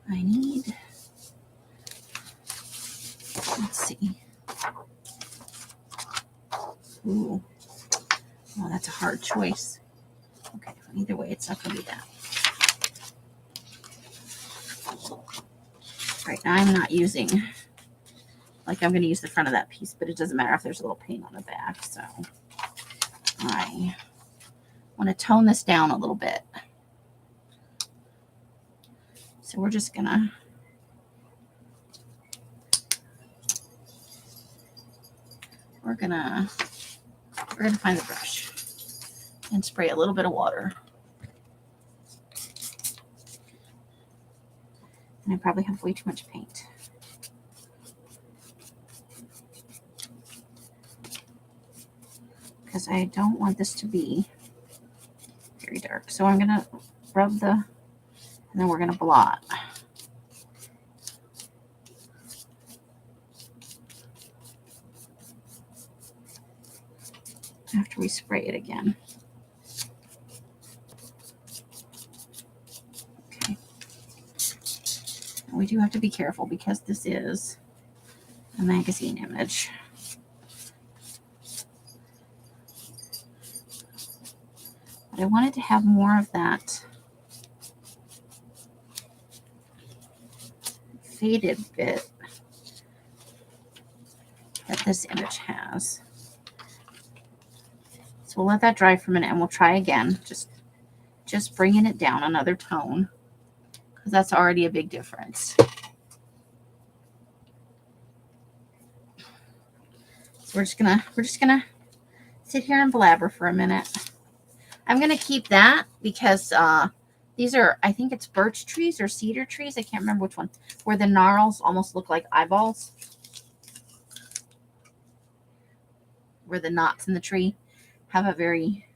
And I need, let's see. Ooh, well, that's a hard choice. Okay, either way, it's not going to be that. Right now, I'm not using, like I'm going to use the front of that piece, but it doesn't matter if there's a little paint on the back. So I want to tone this down a little bit. So we're just going to we're gonna find the brush and spray a little bit of water. And I probably have way too much paint. Because I don't want this to be very dark. So I'm gonna rub and then we're gonna blot. After we spray it again. Okay. And we do have to be careful because this is a magazine image. But I wanted to have more of that faded bit that this image has. So we'll let that dry for a minute and we'll try again. Just bringing it down another tone because that's already a big difference. So we're just gonna sit here and blabber for a minute. I'm gonna keep that because these are, I think it's birch trees or cedar trees. I can't remember which one, where the gnarls almost look like eyeballs, where the knots in the tree have a very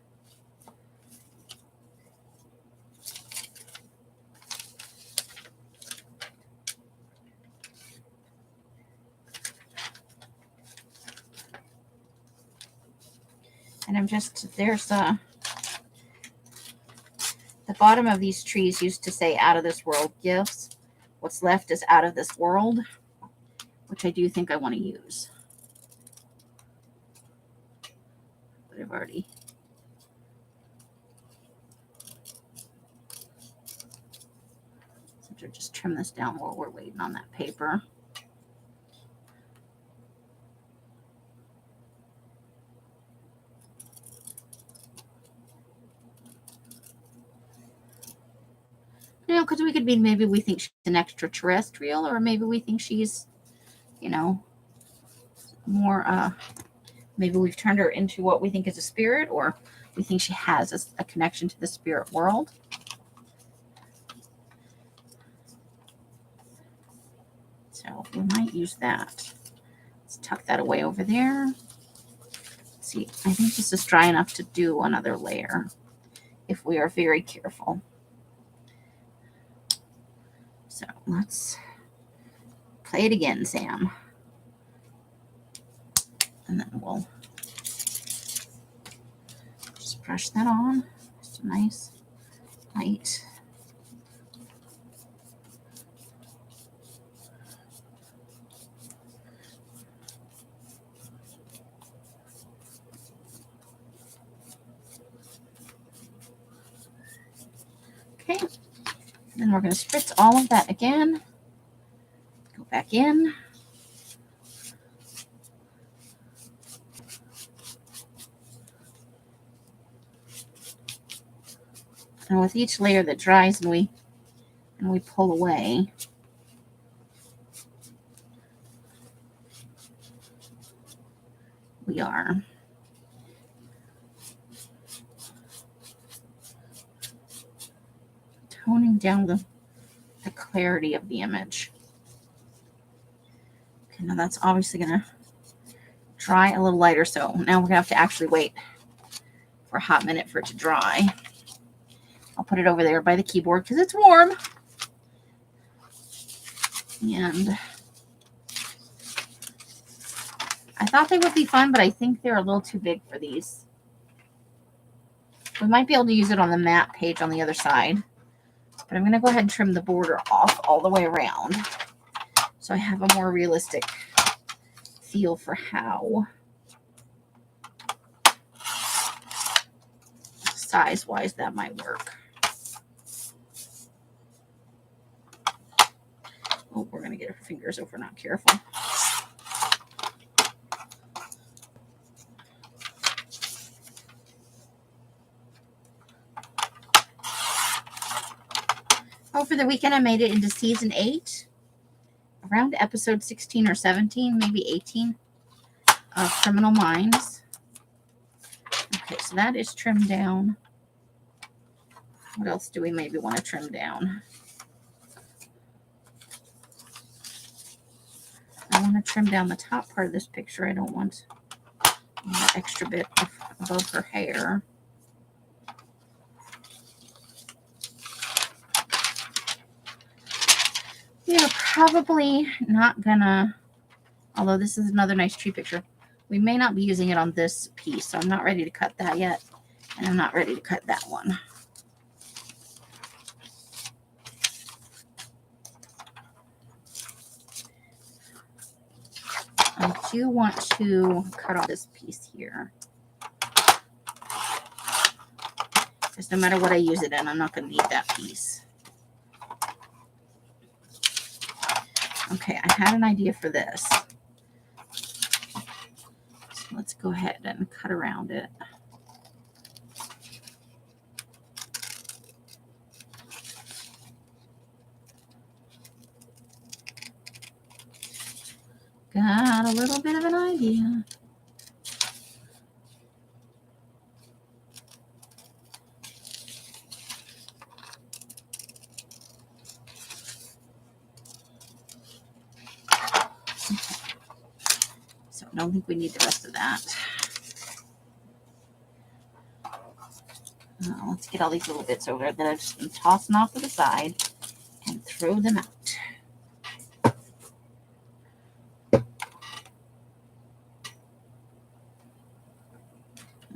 and I'm just, there's the bottom of these trees used to say out of this world gifts. What's left is out of this world, which I do think I want to use. But I've already. So just trim this down while we're waiting on that paper. You know, because we could be, maybe we think she's an extraterrestrial, or maybe we think she's, you know, more, maybe we've turned her into what we think is a spirit, or we think she has a connection to the spirit world. So we might use that. Let's tuck that away over there. Let's see, I think this is dry enough to do another layer if we are very careful. So let's play it again, Sam. And then we'll just brush that on. Just a nice light. Okay. Then we're going to spritz all of that again. Go back in. And with each layer that dries and we pull away, we are toning down the clarity of the image. Okay, now that's obviously going to dry a little lighter, so now we're going to have to actually wait for a hot minute for it to dry. I'll put it over there by the keyboard because it's warm. And thought they would be fun, but I think they're a little too big for these. We might be able to use it on the map page on the other side. But I'm going to go ahead and trim the border off all the way around, so I have a more realistic feel for how size-wise that might work. Oh, we're going to get our fingers if we're not careful. Over the weekend, I made it into season 8, around episode 16 or 17, maybe 18 of Criminal Minds. Okay, so that is trimmed down. What else do we maybe want to trim down? I want to trim down the top part of this picture. I don't want that extra bit above her hair. We are probably not gonna, although this is another nice tree picture, we may not be using it on this piece, so I'm not ready to cut that yet, and I'm not ready to cut that one. I do want to cut off this piece here, because no matter what I use it in, I'm not going to need that piece. Okay, I had an idea for this. So let's go ahead and cut around it. Got a little bit of an idea. So I don't think we need the rest of that. Let's get all these little bits over there that I've just been tossing off to the side and throw them out.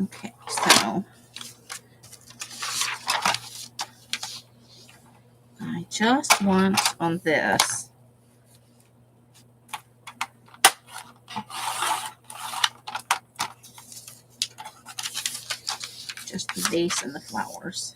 Okay, so I just want on this just the base and the flowers.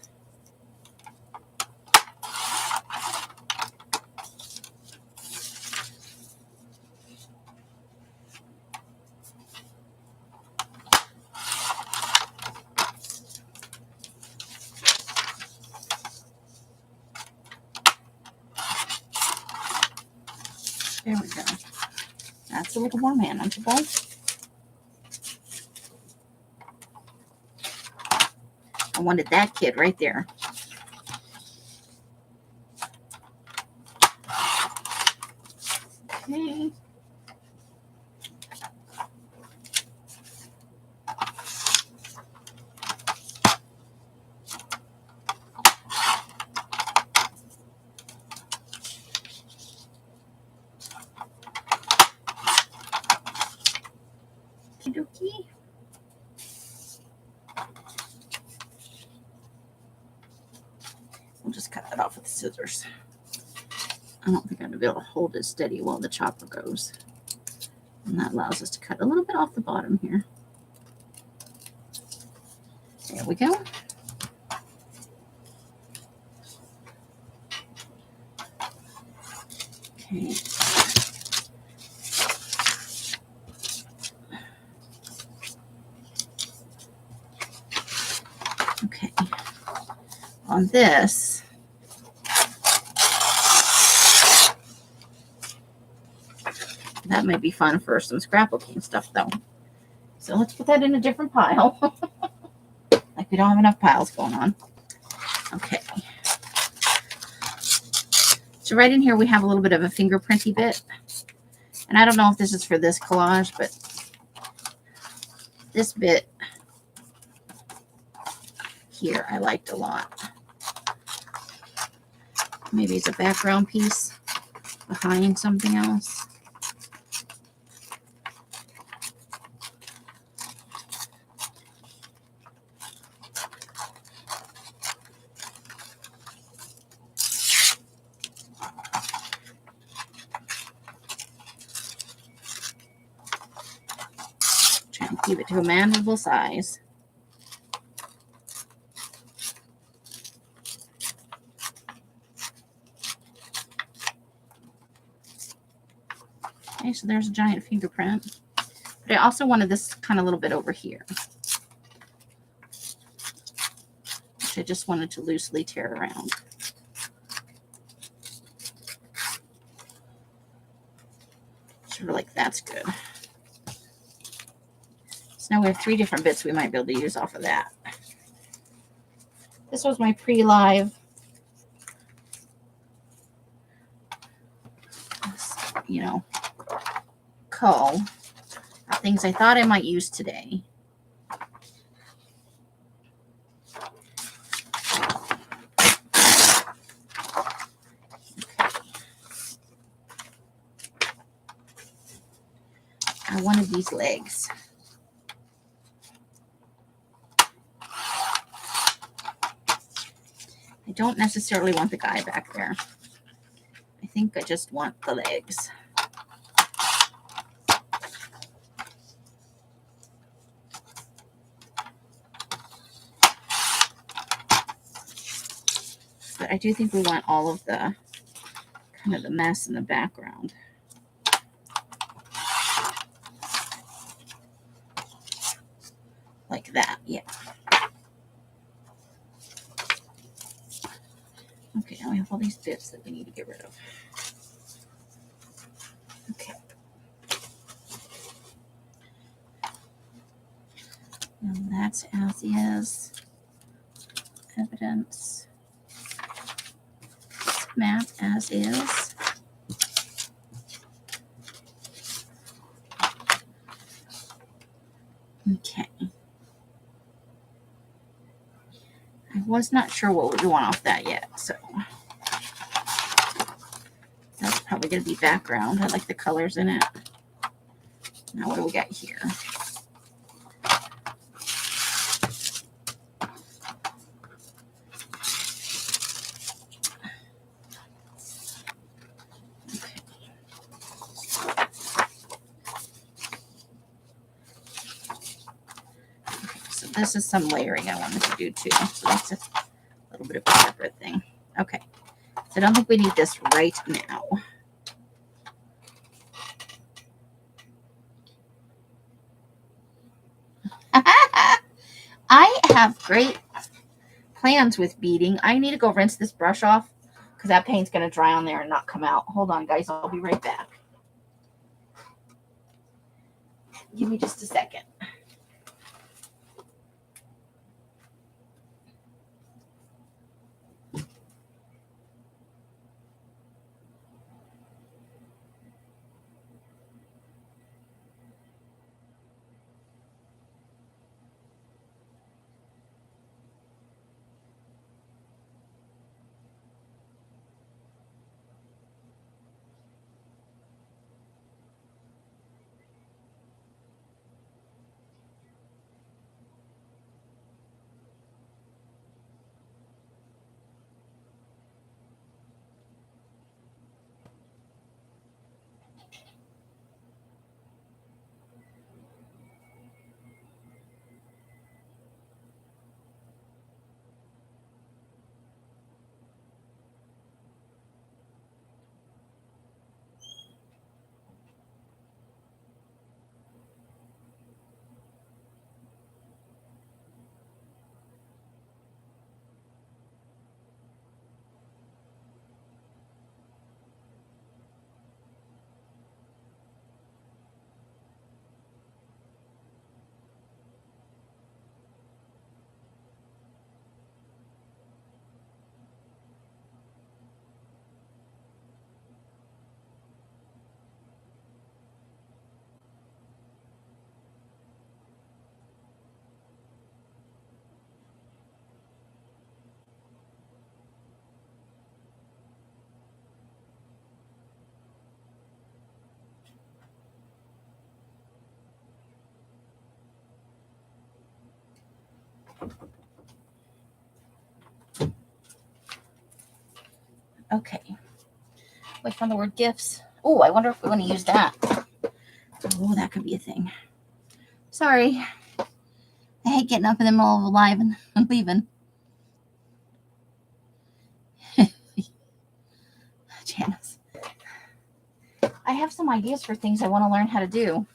There we go. That's a little more manageable. I wanted that kid right there. Okay. Okey-dokey. We'll just cut that off with the scissors. I don't think I'm going to be able to hold it steady while the chopper goes. And that allows us to cut a little bit off the bottom here. There we go. Okay. Okay. On this, that might be fun for some scrapbooking stuff, though. So let's put that in a different pile. Like we don't have enough piles going on. Okay. So right in here, we have a little bit of a fingerprinty bit. And I don't know if this is for this collage, but this bit here I liked a lot. Maybe it's a background piece behind something else. Okay, keep it to a manageable size. Okay, so there's a giant fingerprint. But I also wanted this kind of little bit over here, which I just wanted to loosely tear around. Sort of like that's good. So now we have 3 different bits we might be able to use off of that. This was my pre-live, you know, cull of things I thought I might use today. I wanted these legs. I don't necessarily want the guy back there. I think I just want the legs. But I do think we want all of the kind of the mess in the background. Like that, yeah. Okay, now we have all these bits that we need to get rid of. Okay. And that's as is. Evidence. Map as is. Okay. I was not sure what we want off that yet, so that's probably going to be background. I like the colors in it. Now what do we got here? So this is some layering I wanted to do too. So that's a little bit of a separate thing. Okay. So I don't think we need this right now. I have great plans with beading. I need to go rinse this brush off because that paint's going to dry on there and not come out. Hold on, guys. I'll be right back. Give me just a second. Okay. We found the word gifts. Oh, I wonder if we want to use that. Oh, that could be a thing. Sorry. I hate getting up in the middle of a live and leaving. Janice. I have some ideas for things I want to learn how to do.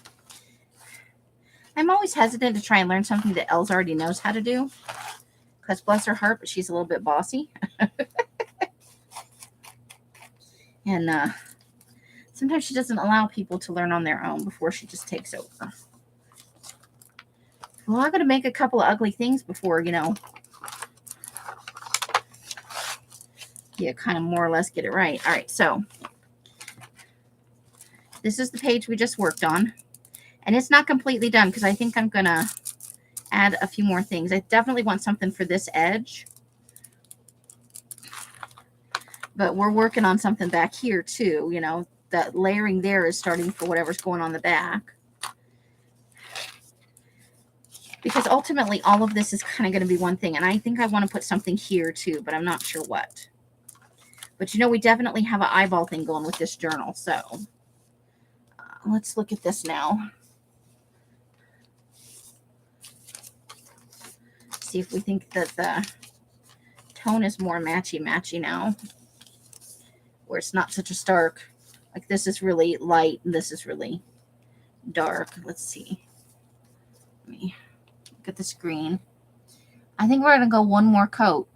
I'm always hesitant to try and learn something that Els already knows how to do. Because bless her heart, but she's a little bit bossy. And sometimes she doesn't allow people to learn on their own before she just takes over. Well, I've got to make a couple of ugly things before, you kind of more or less get it right. All right, so this is the page we just worked on. And it's not completely done because I think I'm going to add a few more things. I definitely want something for this edge. But we're working on something back here too. The layering there is starting for whatever's going on the back. Because ultimately all of this is kind of going to be one thing. And I think I want to put something here too, but I'm not sure what. But we definitely have an eyeball thing going with this journal. So let's look at this now. See if we think that the tone is more matchy now, where it's not such a stark. Like this is really light and this is really dark. Let's see. Let me look at this green. I think we're going to go one more coat.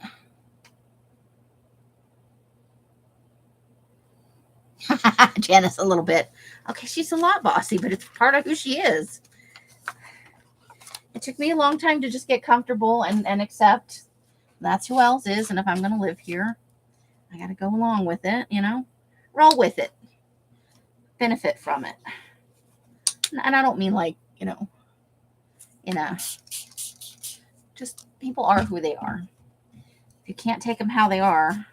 Janice, a little bit. Okay, she's a lot bossy, but it's part of who she is. It took me a long time to just get comfortable and accept that's who Els is. And if I'm going to live here, I got to go along with it, roll with it, benefit from it. And I don't mean like, just people are who they are. If you can't take them how they are,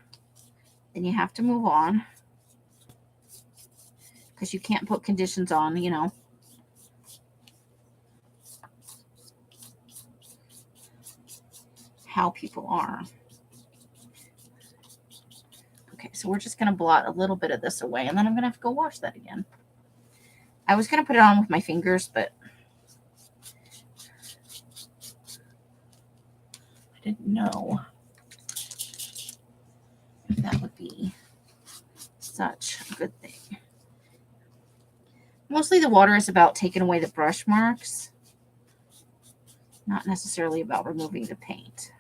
then you have to move on. Because you can't put conditions on, how people are. Okay, so we're just going to blot a little bit of this away, and then I'm going to have to go wash that again. I was going to put it on with my fingers, but I didn't know if that would be such a good thing. Mostly the water is about taking away the brush marks, not necessarily about removing the paint.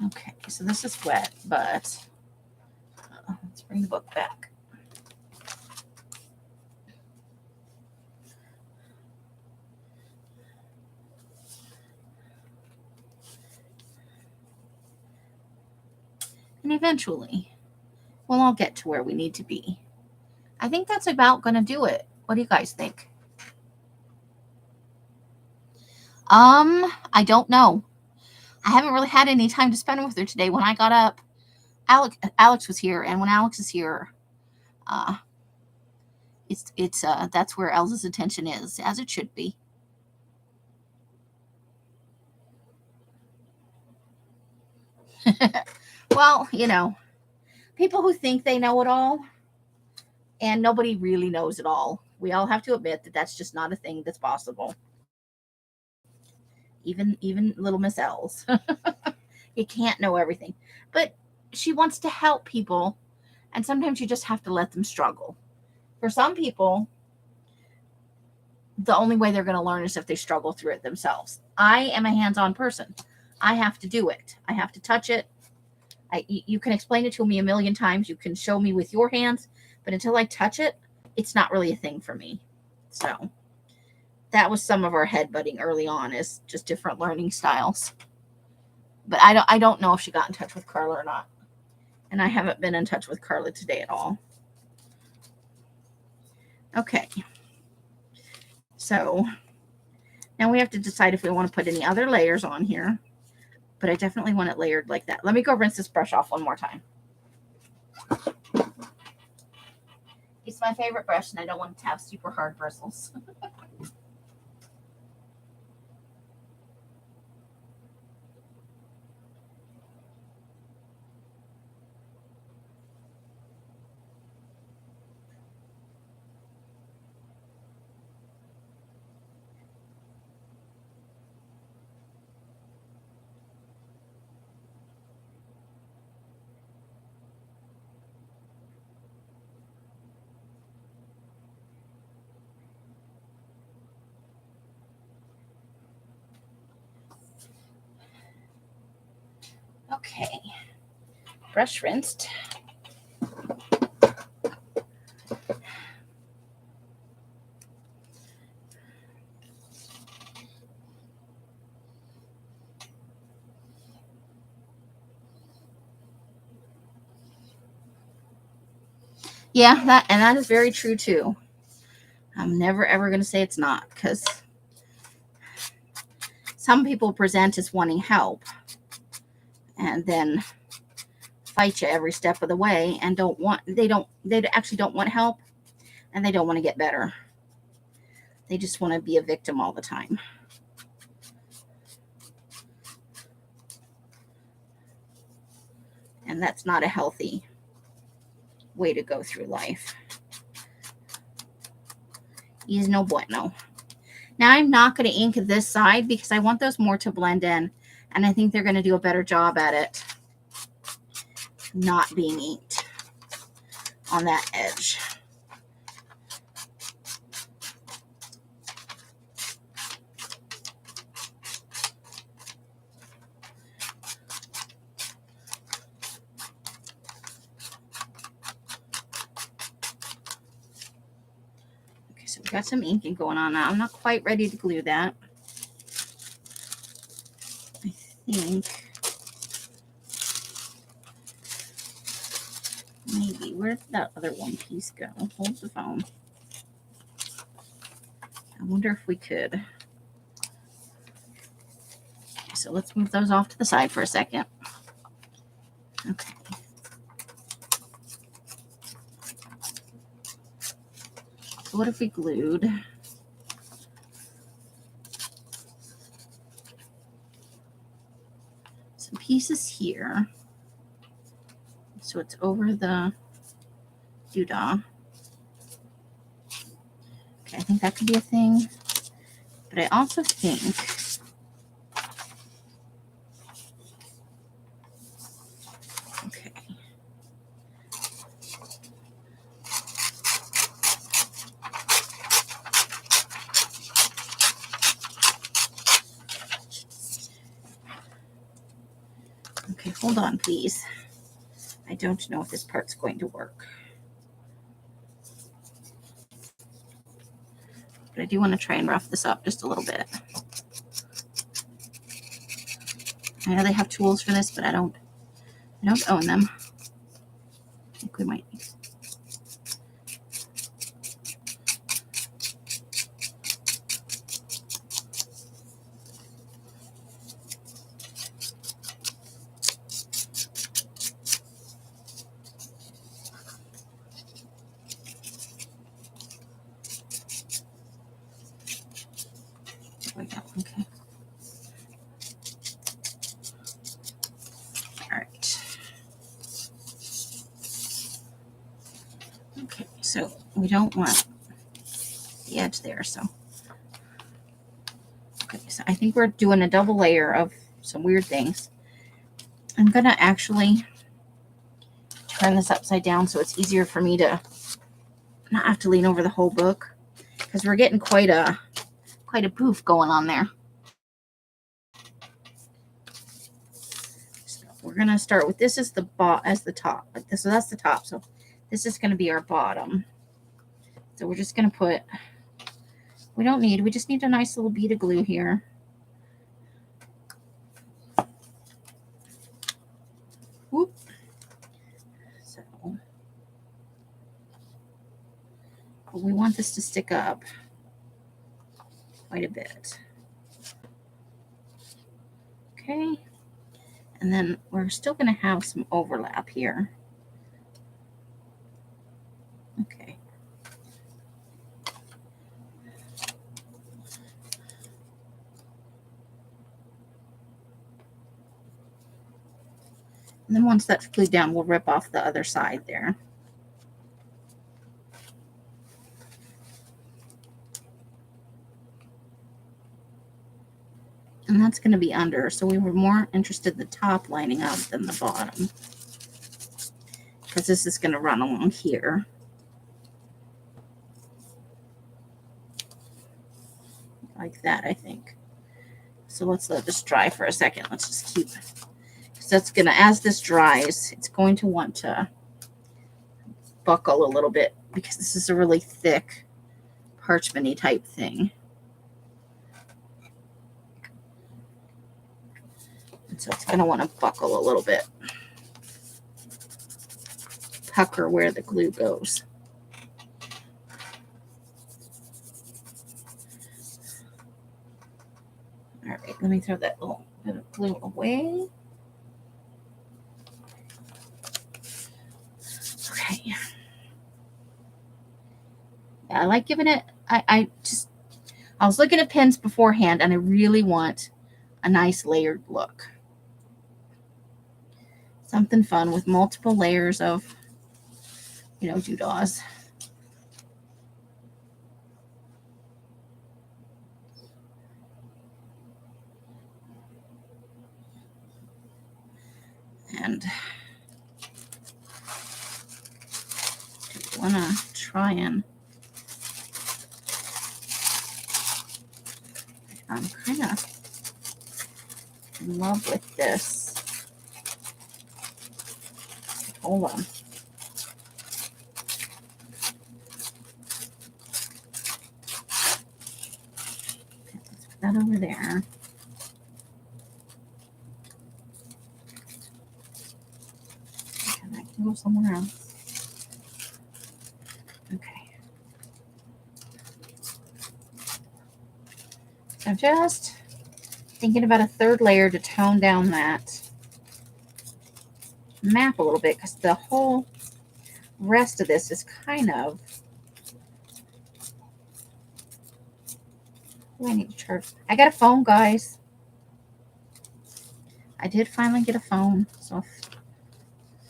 Okay, so this is wet, but let's bring the book back. And eventually, we'll all get to where we need to be. I think that's about going to do it. What do you guys think? I don't know. I haven't really had any time to spend with her today. When I got up, Alex was here, and when Alex is here, it's that's where Elsa's attention is, as it should be. Well, people who think they know it all, and nobody really knows it all. We all have to admit that that's just not a thing that's possible. Even little Miss Els. You can't know everything. But she wants to help people, and sometimes you just have to let them struggle. For some people, the only way they're going to learn is if they struggle through it themselves. I am a hands-on person. I have to do it. I have to touch it. You can explain it to me a million times. You can show me with your hands, but until I touch it, it's not really a thing for me. So that was some of our headbutting early on, is just different learning styles. But I don't know if she got in touch with Carla or not. And I haven't been in touch with Carla today at all. Okay. So now we have to decide if we want to put any other layers on here. But I definitely want it layered like that. Let me go rinse this brush off one more time. It's my favorite brush, and I don't want it to have super hard bristles. Okay. Brush rinsed. Yeah, that is very true too. I'm never ever going to say it's not, because some people present as wanting help and then fight you every step of the way and they actually don't want help, and they don't want to get better. They just want to be a victim all the time. And that's not a healthy way to go through life. Is no bueno. Now I'm not going to ink this side because I want those more to blend in, and I think they're going to do a better job at it not being inked on that edge. Okay, so we've got some inking going on now. I'm not quite ready to glue that. I think maybe, where did that other one piece go? Hold the phone. I wonder if we could. Okay, so let's move those off to the side for a second. Okay. So what if we glued some pieces here? So it's over the doodah. Okay, I think that could be a thing. But I also think okay. Okay, hold on, please. I don't know if this part's going to work. But I do want to try and rough this up just a little bit. I know they have tools for this, but I don't own them. I think we might. Okay. All right. Okay, so we don't want the edge there, so. Okay, so I think we're doing a double layer of some weird things. I'm gonna actually turn this upside down so it's easier for me to not have to lean over the whole book, because we're getting quite a poof going on there. So we're gonna start with this as the top, like this. So that's the top. So this is gonna be our bottom. So we're just gonna put. We just need a nice little bead of glue here. Whoop. So but we want this to stick up quite a bit. Okay. And then we're still going to have some overlap here. Okay. And then once that's glued down, we'll rip off the other side there. And that's going to be under. So we were more interested in the top lining up than the bottom, because this is going to run along here. Like that, I think. So let's let this dry for a second. Let's just keep, that's going to, as this dries, it's going to want to buckle a little bit because this is a really thick parchment-y type thing. And so it's going to want to buckle a little bit. Pucker where the glue goes. All right, let me throw that little bit of glue away. Okay. Yeah, I like giving it, I was looking at pins beforehand and I really want a nice layered look. Something fun with multiple layers of, doodads. And I want to try and I'm kind of in love with this. Hold on. Okay, let's put that over there. Okay, that can go somewhere else. Okay. So I'm just thinking about a third layer to tone down that map a little bit because the whole rest of this is kind of, I need to charge. I got a phone, guys. I did finally get a phone, so I'm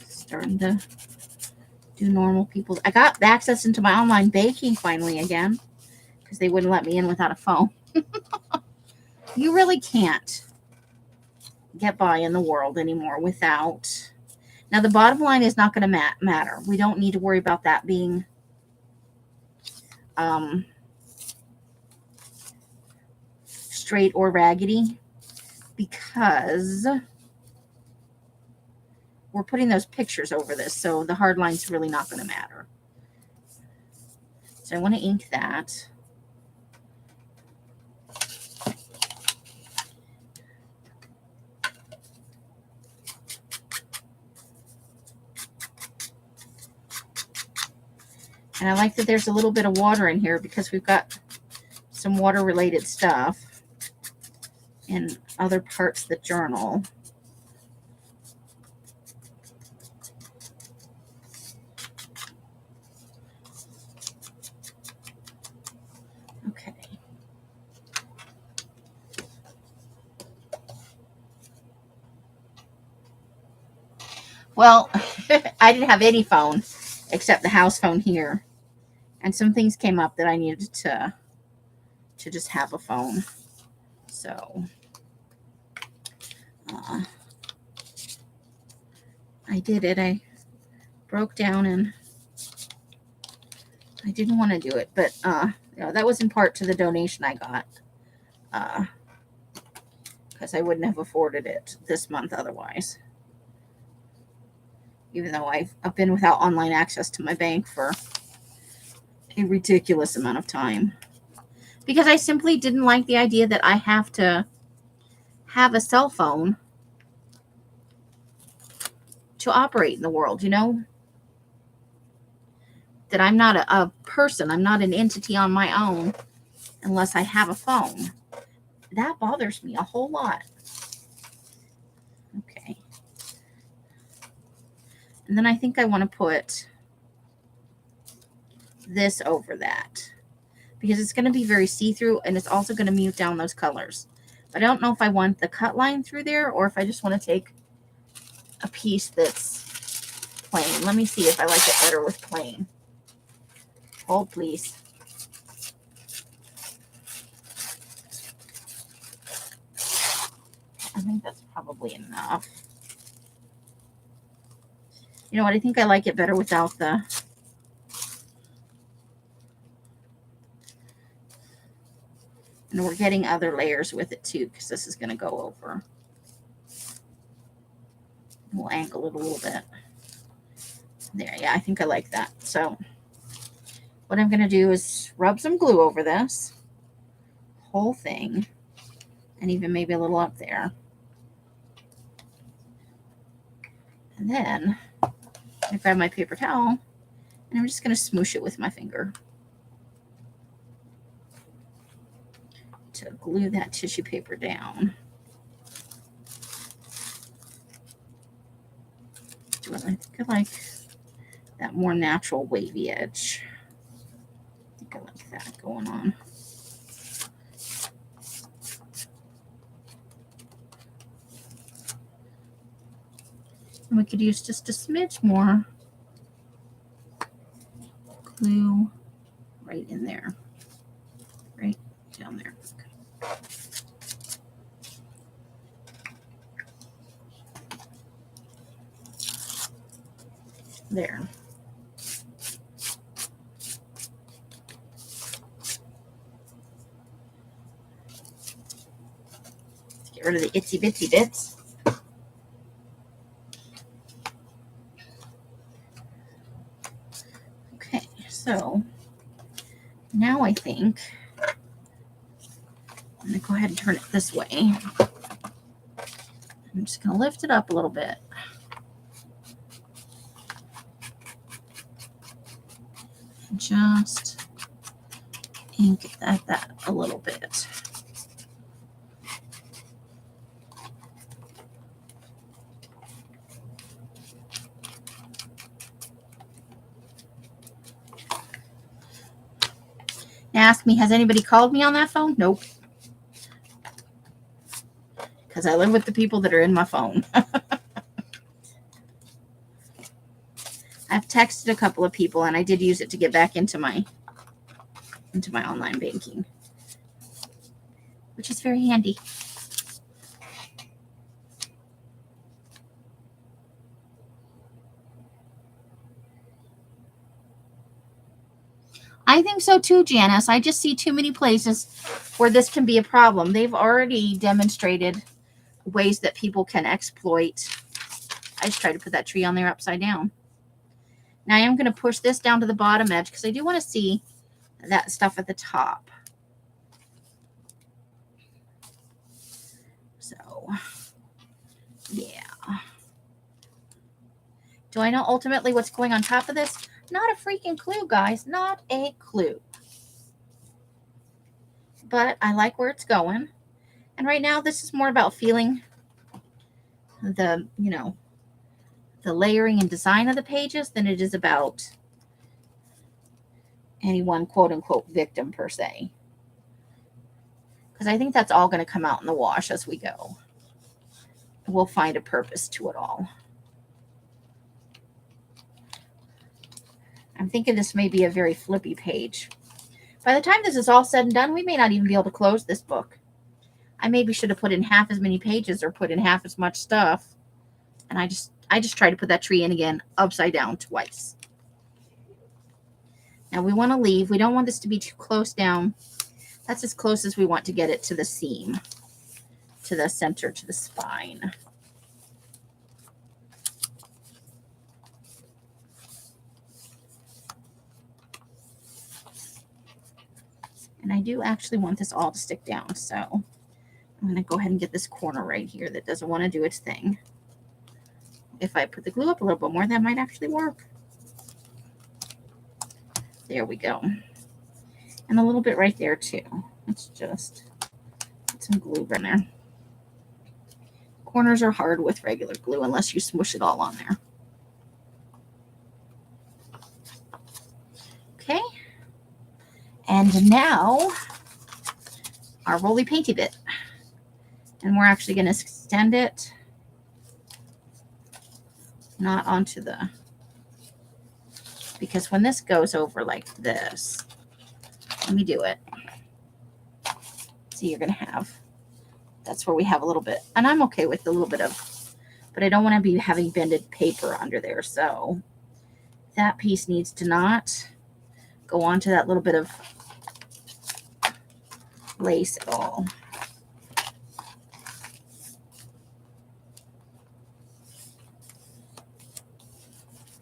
starting to do normal people. I got access into my online banking finally again because they wouldn't let me in without a phone. You really can't get by in the world anymore without. Now, the bottom line is not going to matter. We don't need to worry about that being straight or raggedy because we're putting those pictures over this. So the hard line's really not going to matter. So I want to ink that. And I like that there's a little bit of water in here because we've got some water related stuff in other parts of the journal. Okay. Well, I didn't have any phone except the house phone here. And some things came up that I needed to just have a phone. So I did it. I broke down and I didn't want to do it, but that was in part to the donation I got because I wouldn't have afforded it this month otherwise. Even though I've been without online access to my bank for a ridiculous amount of time. Because I simply didn't like the idea that I have to have a cell phone to operate in the world, That I'm not a person, I'm not an entity on my own unless I have a phone. That bothers me a whole lot. Okay. And then I think I want to put this over that because it's going to be very see-through and it's also going to mute down those colors. But I don't know if I want the cut line through there or if I just want to take a piece that's plain. Let me see if I like it better with plain. Hold, please. I think that's probably enough. You know what? I think I like it better without the... And we're getting other layers with it too, because this is going to go over. We'll angle it a little bit. There, yeah, I think I like that. So what I'm going to do is rub some glue over this whole thing, and even maybe a little up there. And then I grab my paper towel, and I'm just going to smoosh it with my finger to glue that tissue paper down. I think I like that more natural wavy edge. I think I like that going on. And we could use just a smidge more glue right in there, right down there. There. Let's get rid of the itsy bitsy bits. Okay, so now I think I'm going to go ahead and turn it this way. I'm just going to lift it up a little bit. Just ink that a little bit. Now ask me, has anybody called me on that phone? Nope. Because I live with the people that are in my phone. I've texted a couple of people, and I did use it to get back into my online banking, which is very handy. I think so too, Janice. I just see too many places where this can be a problem. They've already demonstrated ways that people can exploit. I just tried to put that tree on there upside down. Now I am going to push this down to the bottom edge because I do want to see that stuff at the top. So, yeah. Do I know ultimately what's going on top of this? Not a freaking clue, guys. Not a clue. But I like where it's going. And right now, this is more about feeling the, the layering and design of the pages than it is about any one quote-unquote victim per se. Because I think that's all going to come out in the wash as we go. We'll find a purpose to it all. I'm thinking this may be a very flippy page. By the time this is all said and done, we may not even be able to close this book. I maybe should have put in half as many pages or put in half as much stuff. And I just tried to put that tree in again upside down twice. Now we want to leave. We don't want this to be too close down. That's as close as we want to get it to the seam, to the center, to the spine. And I do actually want this all to stick down, so I'm going to go ahead and get this corner right here that doesn't want to do its thing. If I put the glue up a little bit more, that might actually work. There we go. And a little bit right there too. Let's just put some glue in there. Corners are hard with regular glue unless you smush it all on there. Okay. And now our roly painty bit. And we're actually going to extend it not onto the, because when this goes over like this, let me do it. See, you're going to have, that's where we have a little bit, and I'm okay with a little bit of, but I don't want to be having bended paper under there. So that piece needs to not go onto that little bit of lace at all.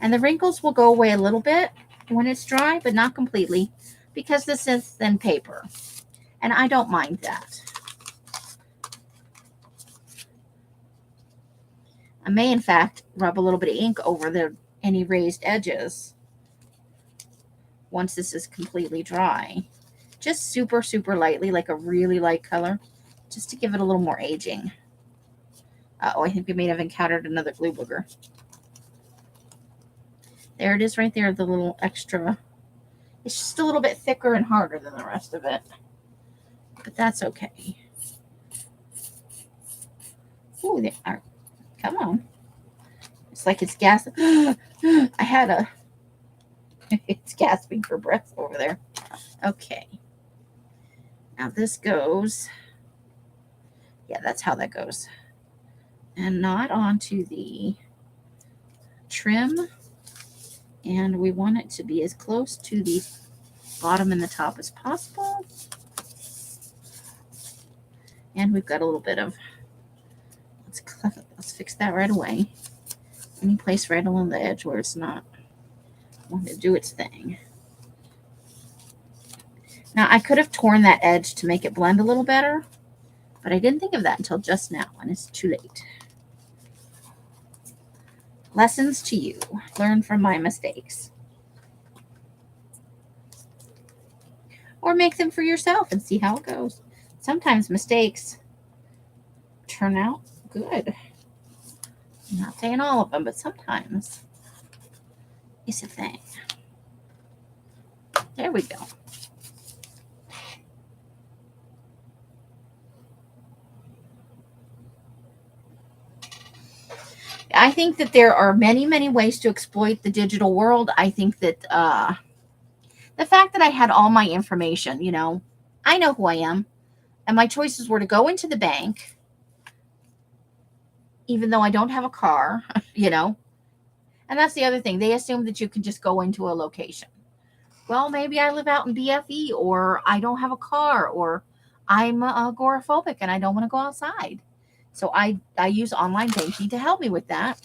And the wrinkles will go away a little bit when it's dry, but not completely, because this is thin paper. And I don't mind that. I may, in fact, rub a little bit of ink over any raised edges once this is completely dry. Just super, super lightly, like a really light color, just to give it a little more aging. Uh-oh, I think we may have encountered another glue booger. There it is right there, the little extra. It's just a little bit thicker and harder than the rest of it. But that's okay. Ooh, they are. Come on. It's like it's gas. It's gasping for breath over there. Okay. Now this goes. Yeah, that's how that goes. And not onto the trim. And we want it to be as close to the bottom and the top as possible. And we've got a little bit of, let's fix that right away. Any place right along the edge where it's not wanting to do its thing. Now I could have torn that edge to make it blend a little better, but I didn't think of that until just now, and it's too late. Lessons to you. Learn from my mistakes. Or make them for yourself and see how it goes. Sometimes mistakes turn out good. I'm not saying all of them, but sometimes it's a thing. There we go. I think that there are many, many ways to exploit the digital world. I think that the fact that I had all my information, you know, I know who I am. And my choices were to go into the bank, even though I don't have a car, you know. And that's the other thing. They assume that you can just go into a location. Well, maybe I live out in BFE, or I don't have a car, or I'm agoraphobic and I don't want to go outside. So I use online banking to help me with that.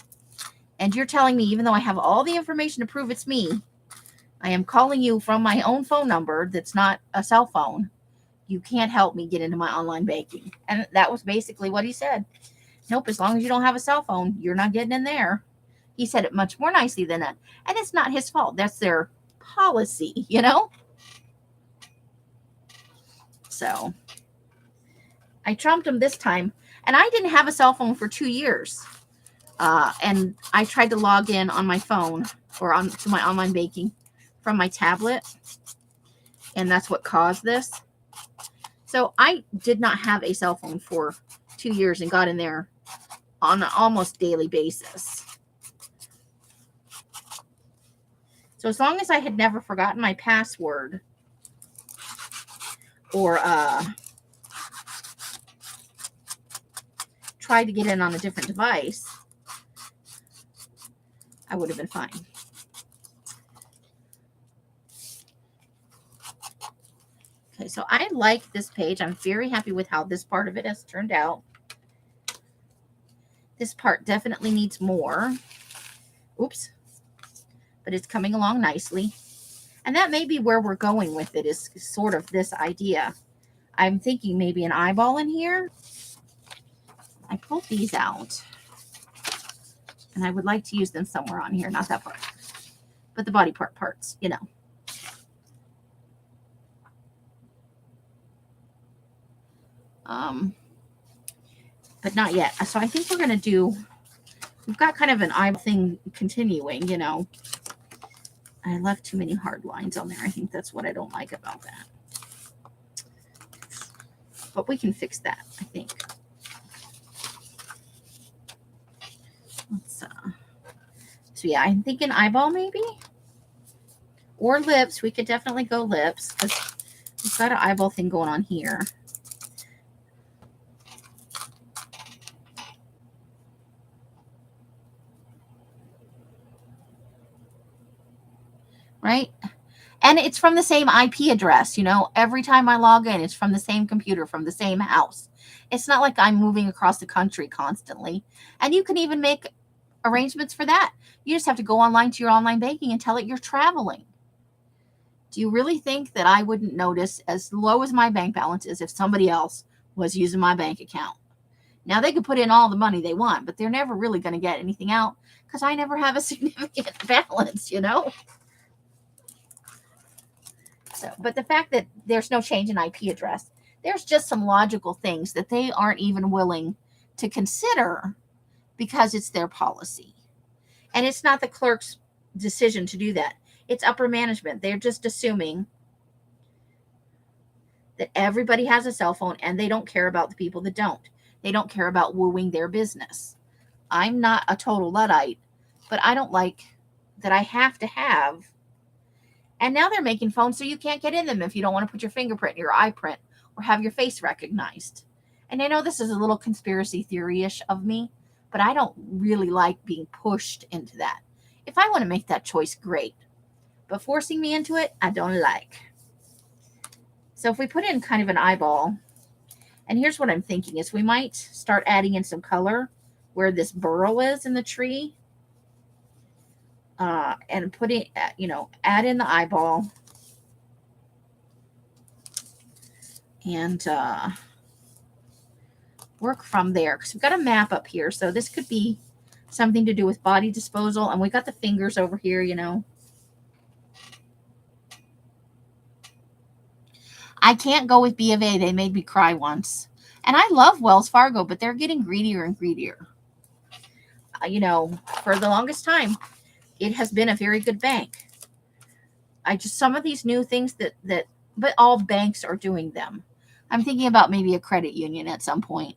And you're telling me, even though I have all the information to prove it's me, I am calling you from my own phone number that's not a cell phone. You can't help me get into my online banking. And that was basically what he said. Nope, as long as you don't have a cell phone, you're not getting in there. He said it much more nicely than that. And it's not his fault. That's their policy, you know? So I trumped him this time. And I didn't have a cell phone for 2 years. And I tried to log in on my phone or to my online banking from my tablet. And that's what caused this. So I did not have a cell phone for 2 years and got in there on an almost daily basis. So as long as I had never forgotten my password or tried to get in on a different device, I would have been fine. Okay, so I like this page. I'm very happy with how this part of it has turned out. This part definitely needs more. Oops. But it's coming along nicely. And that may be where we're going with it, is sort of this idea. I'm thinking maybe an eyeball in here. I pulled these out. And I would like to use them somewhere on here. Not that part. But the body parts, you know. But not yet. So I think we're going to do, we've got kind of an eyeball thing continuing, you know. I left too many hard lines on there. I think that's what I don't like about that. But we can fix that, I think. Let's, so yeah, I'm thinking eyeball maybe. Or lips. We could definitely go lips, because we've got an eyeball thing going on here. Right? And it's from the same IP address, you know. Every time I log in, it's from the same computer, from the same house. It's not like I'm moving across the country constantly. And you can even make arrangements for that. You just have to go online to your online banking and tell it you're traveling. Do you really think that I wouldn't notice, as low as my bank balance is, if somebody else was using my bank account? Now, they could put in all the money they want, but they're never really going to get anything out because I never have a significant balance, you know? So, but the fact that there's no change in IP address, there's just some logical things that they aren't even willing to consider because it's their policy. And it's not the clerk's decision to do that. It's upper management. They're just assuming that everybody has a cell phone and they don't care about the people that don't. They don't care about wooing their business. I'm not a total Luddite, but I don't like that I have to have. And now they're making phones so you can't get in them if you don't want to put your fingerprint, your eye print, or have your face recognized. And I know this is a little conspiracy theory-ish of me, but I don't really like being pushed into that. If I want to make that choice, great. But forcing me into it, I don't like. So if we put in kind of an eyeball, and here's what I'm thinking is we might start adding in some color where this burrow is in the tree. And put it, add in the eyeball. And work from there. Because we've got a map up here. So this could be something to do with body disposal. And we got the fingers over here, I can't go with B of A. They made me cry once. And I love Wells Fargo, but they're getting greedier and greedier. For the longest time, it has been a very good bank. Some of these new things but all banks are doing them. I'm thinking about maybe a credit union at some point.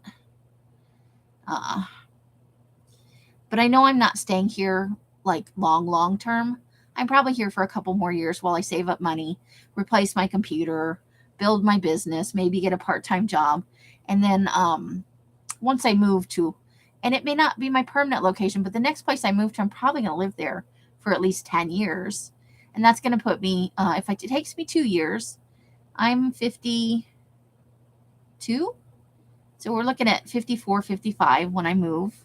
But I know I'm not staying here like long term. I'm probably here for a couple more years while I save up money, replace my computer, build my business, maybe get a part-time job. And then once I move to, and it may not be my permanent location, but the next place I move to, I'm probably going to live there for at least 10 years. And that's going to put me, if it takes me 2 years, I'm 52. So we're looking at 54, 55 when I move,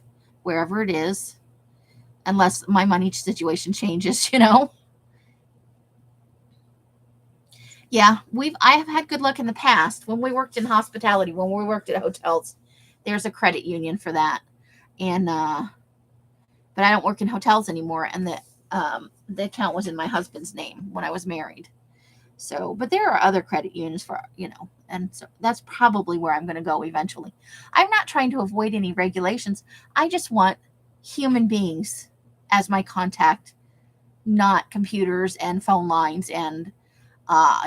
wherever it is, unless my money situation changes, Yeah, I have had good luck in the past. When we worked in hospitality, when we worked at hotels, there's a credit union for that. And but I don't work in hotels anymore, and the account was in my husband's name when I was married. So, but there are other credit unions for, and so that's probably where I'm going to go eventually. I'm not trying to avoid any regulations. I just want human beings as my contact, not computers and phone lines and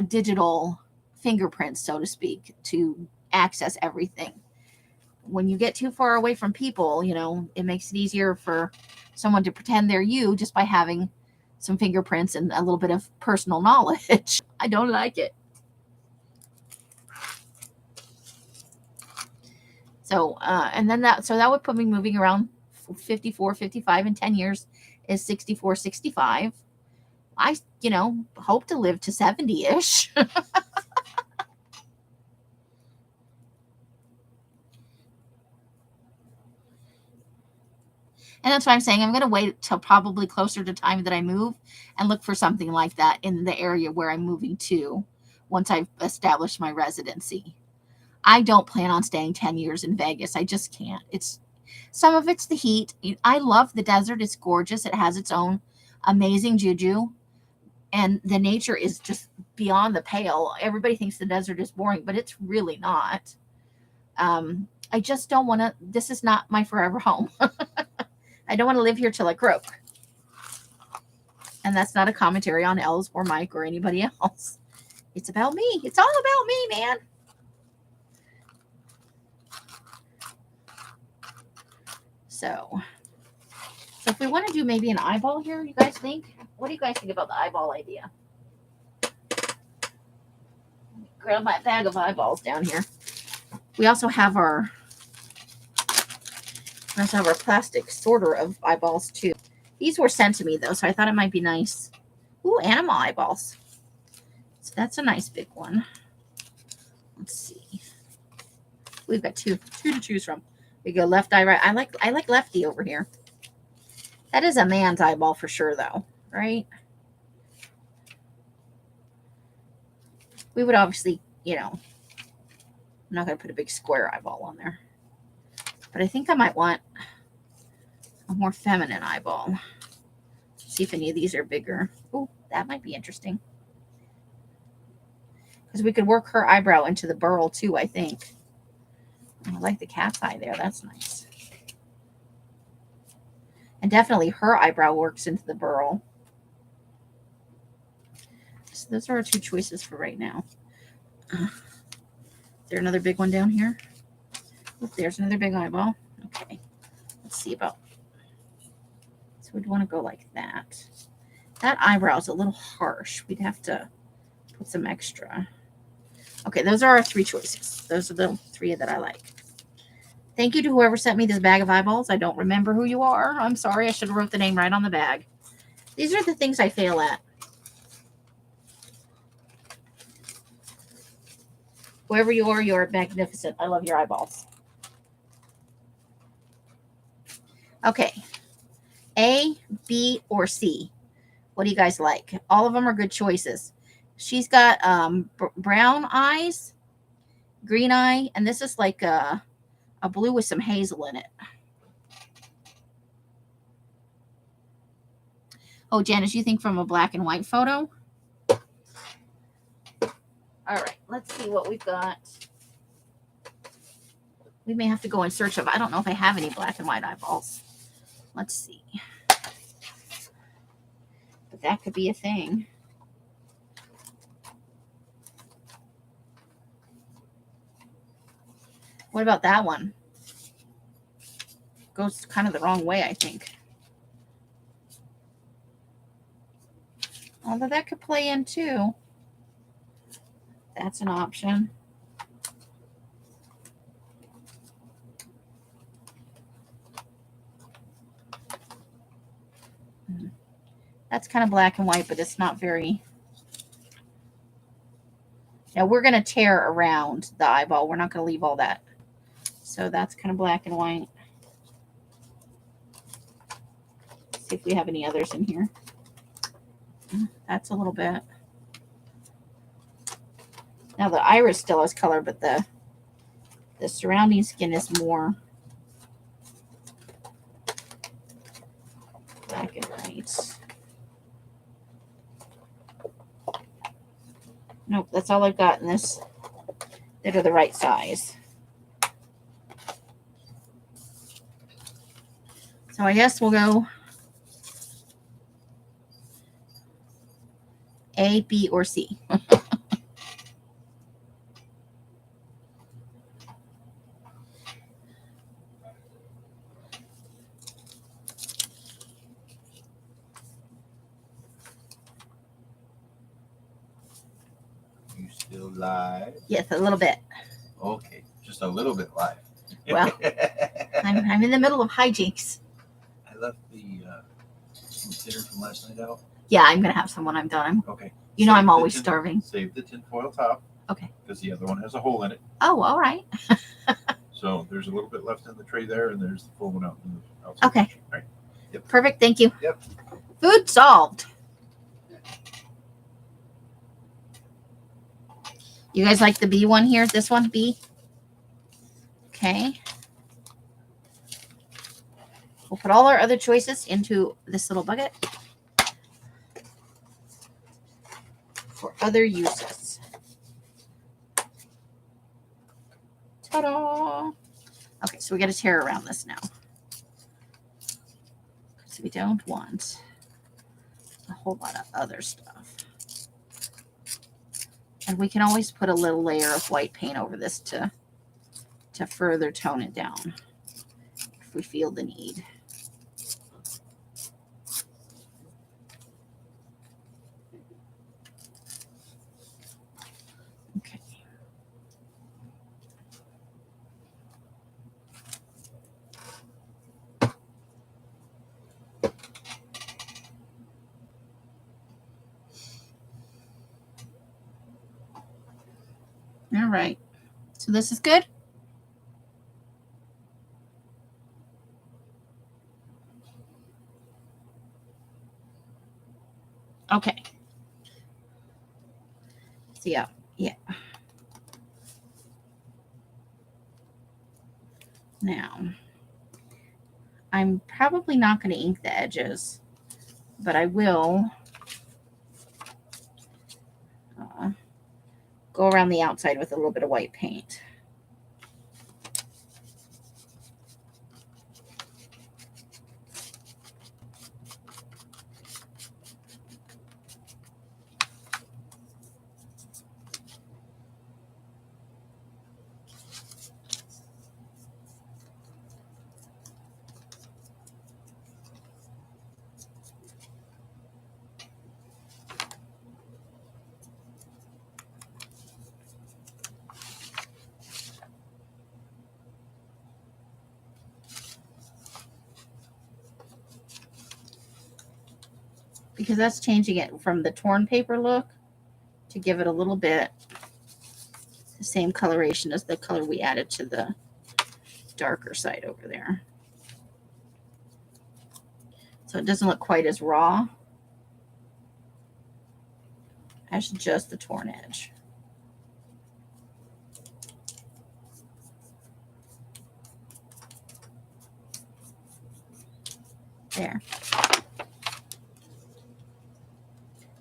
digital fingerprints, so to speak, to access everything. When you get too far away from people, it makes it easier for someone to pretend they're you just by having some fingerprints and a little bit of personal knowledge. I don't like it. So, and then that would put me moving around 54, 55 in 10 years is 64, 65. I, hope to live to 70-ish. And that's why I'm saying I'm going to wait till probably closer to time that I move and look for something like that in the area where I'm moving to once I've established my residency. I don't plan on staying 10 years in Vegas. I just can't. Some of it's the heat. I love the desert. It's gorgeous. It has its own amazing juju. And the nature is just beyond the pale. Everybody thinks the desert is boring, but it's really not. I just don't want to. This is not my forever home. I don't want to live here till I croak. And that's not a commentary on Els or Mike or anybody else. It's about me. It's all about me, man. So if we want to do maybe an eyeball here, you guys think? What do you guys think about the eyeball idea? Grab my bag of eyeballs down here. We also have our plastic sorter of eyeballs too. These were sent to me though, so I thought it might be nice. Ooh, animal eyeballs. So that's a nice big one. Let's see. We've got two to choose from. We go left eye, right. I like lefty over here. That is a man's eyeball for sure, though, right? We would obviously, you know, I'm not going to put a big square eyeball on there. But I think I might want a more feminine eyeball. See if any of these are bigger. Oh, that might be interesting. Because we could work her eyebrow into the burl too, I think. I like the cat's eye there. That's nice. And definitely her eyebrow works into the burl. So those are our two choices for right now. Is there another big one down here? Oh, there's another big eyeball. Okay. Let's see about. So we'd want to go like that. That eyebrow is a little harsh. We'd have to put some extra. Okay, those are our three choices. Those are the three that I like. Thank you to whoever sent me this bag of eyeballs. I don't remember who you are. I'm sorry. I should have wrote the name right on the bag. These are the things I fail at. Whoever you are, you're magnificent. I love your eyeballs. Okay. A, B, or C. What do you guys like? All of them are good choices. She's got brown eyes, green eye, and this is like a blue with some hazel in it. Oh, Janice, you think from a black and white photo? All right, let's see what we've got. We may have to go in search of, I don't know if I have any black and white eyeballs. Let's see. But that could be a thing. What about that one? Goes kind of the wrong way, I think. Although that could play in too. That's an option. That's kind of black and white, but it's not very. Now we're going to tear around the eyeball. We're not going to leave all that. So that's kind of black and white. Let's see if we have any others in here. That's a little bit. Now the iris still has color, but the surrounding skin is more black and white. Nope, that's all I've got in this that are the right size. So I guess we'll go A, B, or C.
You still live?
Yes, a little bit.
Okay, just a little bit live.
Well, I'm in the middle of hijinks.
I left the dinner from last night out.
Yeah, I'm going to have some when I'm done.
Okay.
You know
Save
I'm
the
always
tin-
starving.
Save the tinfoil top.
Okay.
Because the other one has a hole in it.
Oh, all right.
So there's a little bit left in the tray there, and there's the full one out in the outside.
Okay.
Kitchen. All right. Yep.
Perfect. Thank you.
Yep.
Food solved. You guys like the B one here? This one, B? Okay. We'll put all our other choices into this little bucket for other uses. Ta-da! Okay, so we got to tear around this now. So we don't want a whole lot of other stuff. And we can always put a little layer of white paint over this to further tone it down if we feel the need. Okay. All right. So this is good. Okay. So yeah. Now, I'm probably not going to ink the edges, but I will go around the outside with a little bit of white paint. Because that's changing it from the torn paper look to give it a little bit the same coloration as the color we added to the darker side over there. So it doesn't look quite as raw as just the torn edge. There.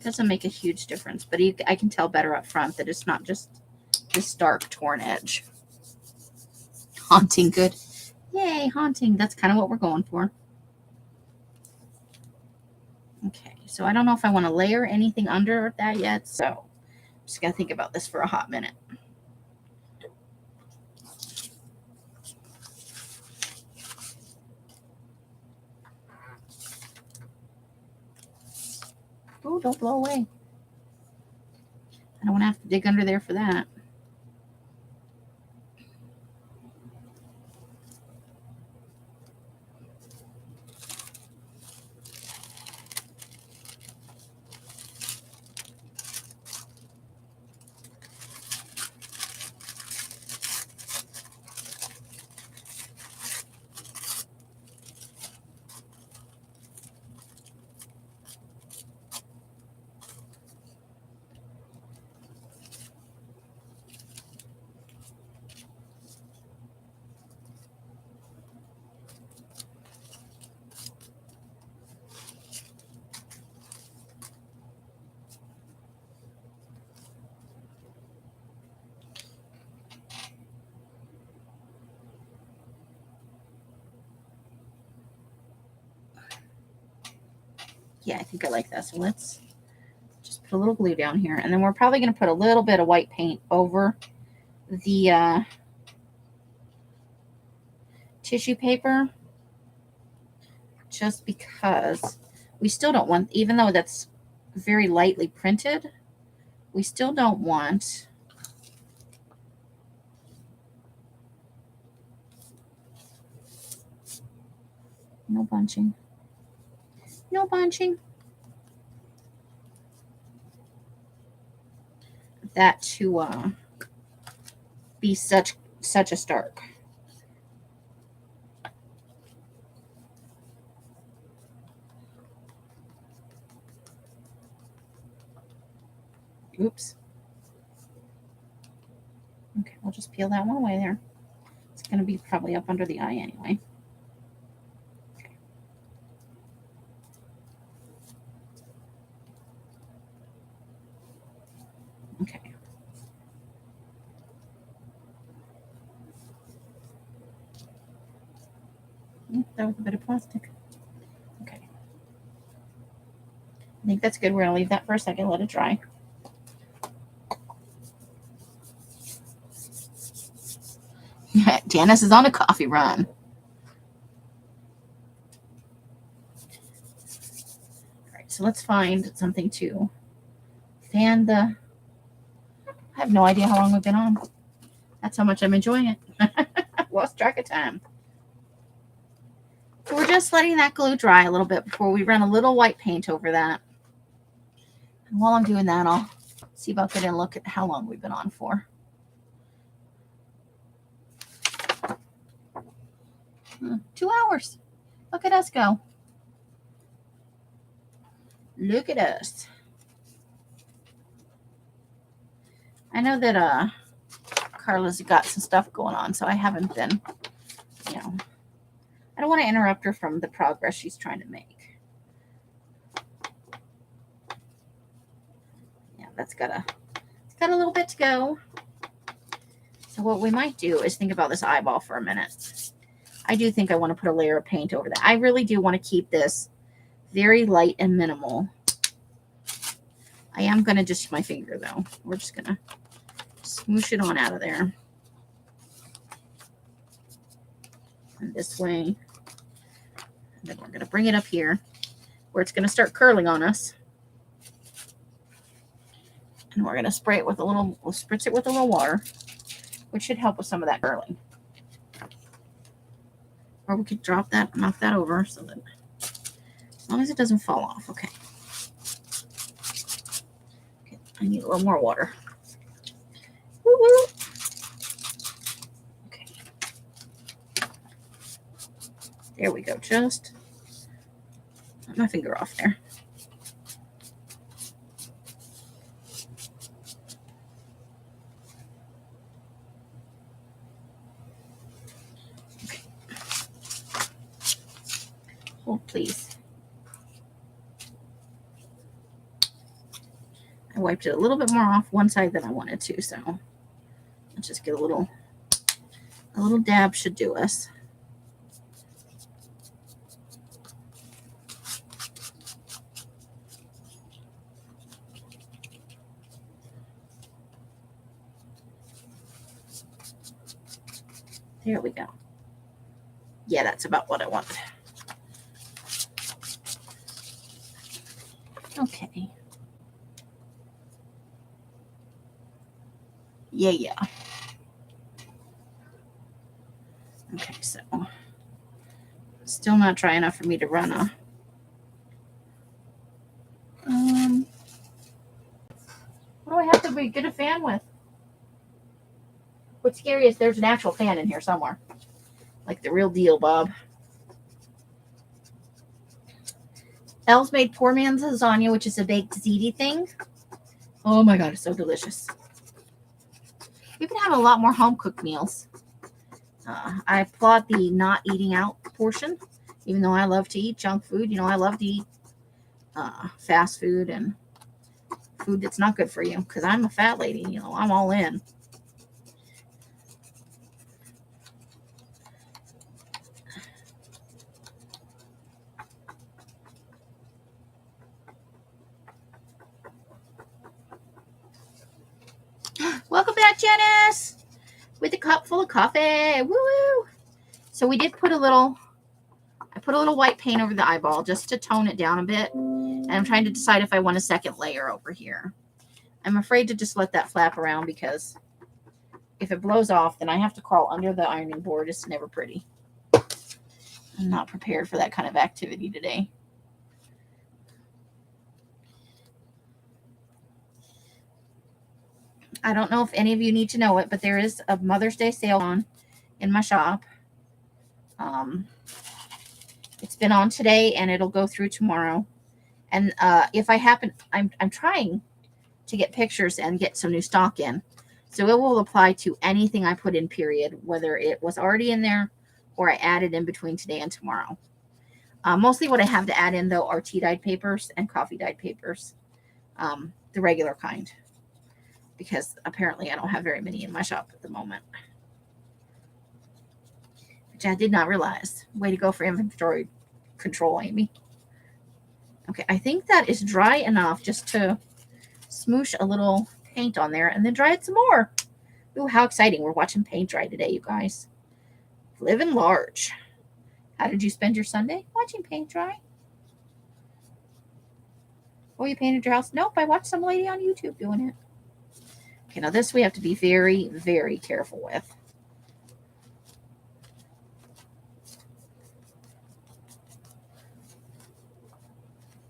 Doesn't make a huge difference, but I can tell better up front that it's not just this dark torn edge. Haunting, good. Yay, haunting. That's kind of what we're going for. Okay, so I don't know if I want to layer anything under that yet, so I'm just going to think about this for a hot minute. Oh, don't blow away. I don't want to have to dig under there for that. Yeah, I think I like that. So let's just put a little glue down here. And then we're probably going to put a little bit of white paint over the tissue paper. Just because we still don't want, even though that's very lightly printed, we still don't want no bunching. No bunching. That to be such a stark. Oops. Okay, we'll just peel that one away there. It's going to be probably up under the eye anyway. Okay. That was a bit of plastic. Okay. I think that's good. We're going to leave that for a second, let it dry. Janice is on a coffee run. All right, so let's find something to fan the... I have no idea how long we've been on. That's how much I'm enjoying it. I lost track of time. So we're just letting that glue dry a little bit before we run a little white paint over that. And while I'm doing that, I'll see if I'll get in and look at how long we've been on for. 2 hours. Look at us go. Look at us. I know that Carla's got some stuff going on, so I haven't been, I don't want to interrupt her from the progress she's trying to make. Yeah, it's got a little bit to go. So what we might do is think about this eyeball for a minute. I do think I want to put a layer of paint over that. I really do want to keep this very light and minimal. I am going to just use my finger, though. We're just going to smoosh it on out of there. And this way. And then we're going to bring it up here where it's going to start curling on us. And we're going to spray it with a little, we'll spritz it with a little water, which should help with some of that curling. Or we could drop that, knock that over so that, as long as it doesn't fall off. Okay. Okay, I need a little more water. Woo woo. Okay. There we go. Just let my finger off there. Hold, please. I wiped it a little bit more off one side than I wanted to, so let's just get a little dab should do us. There we go. Yeah, that's about what I wanted. Okay. Yeah. Okay, so still not dry enough for me to run a what do I have to get a fan with? What's scary is there's an actual fan in here somewhere. Like the real deal, Bob. Elle's made poor man's lasagna, which is a baked ziti thing. Oh my god, it's so delicious. We've been having a lot more home cooked meals. I applaud the not eating out portion, even though I love to eat junk food. I love to eat fast food and food that's not good for you because I'm a fat lady. I'm all in. Welcome back, Janice, with a cup full of coffee. Woo woo! So we did put I put a little white paint over the eyeball just to tone it down a bit. And I'm trying to decide if I want a second layer over here. I'm afraid to just let that flap around because if it blows off, then I have to crawl under the ironing board. It's never pretty. I'm not prepared for that kind of activity today. I don't know if any of you need to know it, but there is a Mother's Day sale on in my shop. It's been on today and it'll go through tomorrow. And if I happen, I'm trying to get pictures and get some new stock in. So it will apply to anything I put in, period, whether it was already in there or I added in between today and tomorrow. Mostly what I have to add in, though, are tea dyed papers and coffee dyed papers, the regular kind, because apparently I don't have very many in my shop at the moment, which I did not realize. Way to go for inventory control, Amy. Okay, I think that is dry enough just to smoosh a little paint on there and then dry it some more. Ooh, how exciting. We're watching paint dry today, you guys. Living large. How did you spend your Sunday? Watching paint dry. Oh, you painted your house? Nope, I watched some lady on YouTube doing it. Okay, now this we have to be very, very careful with.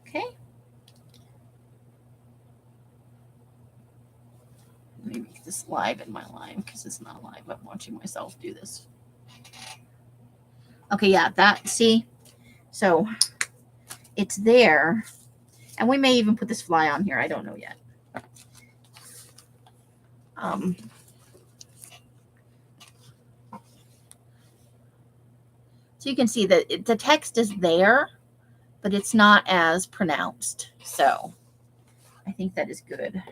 Okay. Let me make this live in my line because it's not live. I'm watching myself do this. Okay, yeah, see? So it's there. And we may even put this fly on here. I don't know yet. So you can see that the text is there, but it's not as pronounced. So I think that is good.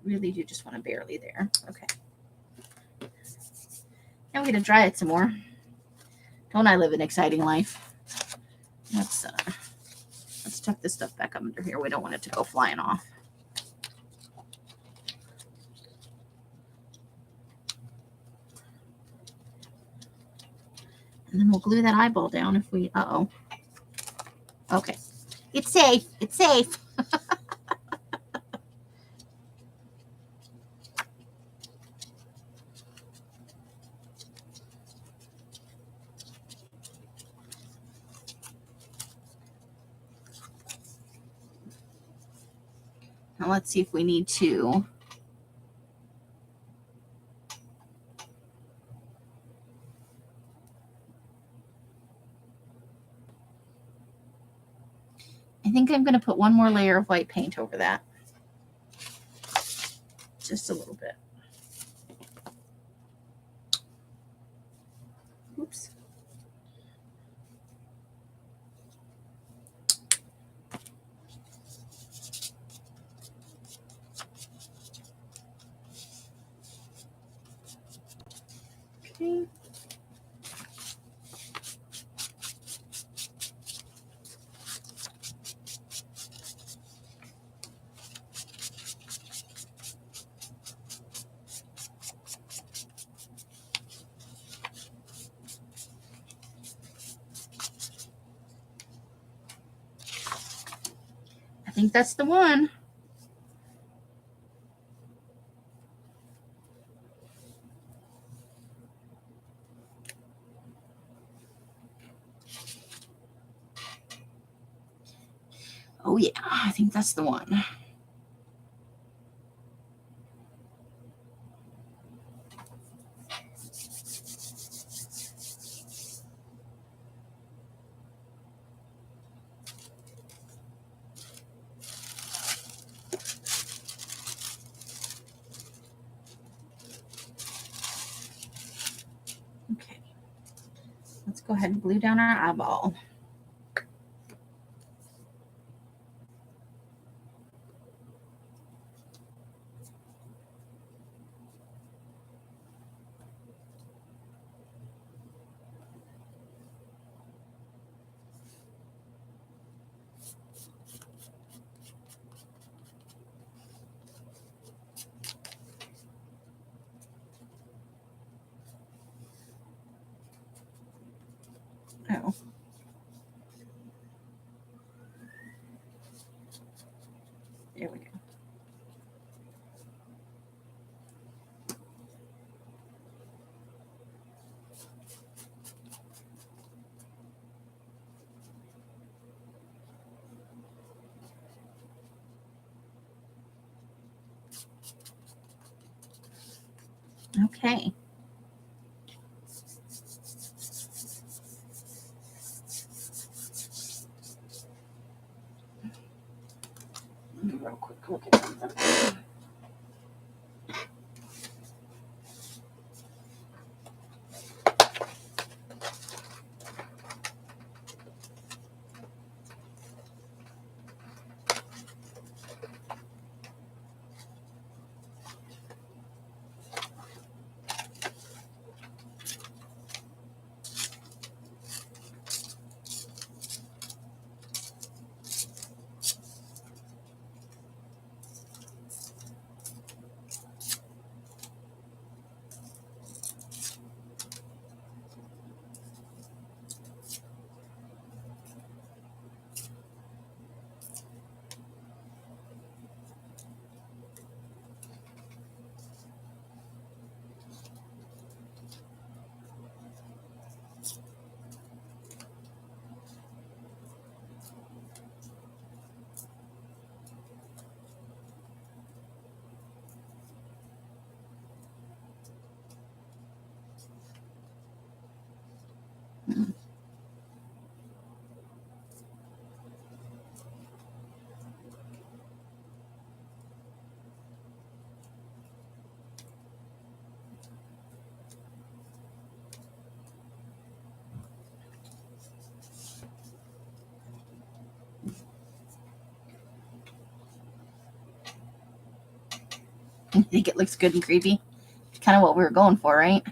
Really do just want to barely there. Okay. Now we're going to dry it some more. Don't I live an exciting life? Let's tuck this stuff back up under here. We don't want it to go flying off. And then we'll glue that eyeball down if we, Okay. It's safe. It's safe. Now let's see if we need to. I think I'm going to put one more layer of white paint over that. Just a little bit. Oops. Okay. I think that's the one. Oh yeah, I think that's the one. Okay. Let's go ahead and glue down our eyeball. Oh. There we go. Okay. Let me real quick look at something. I think it looks good and creepy. Kind of what we were going for, right?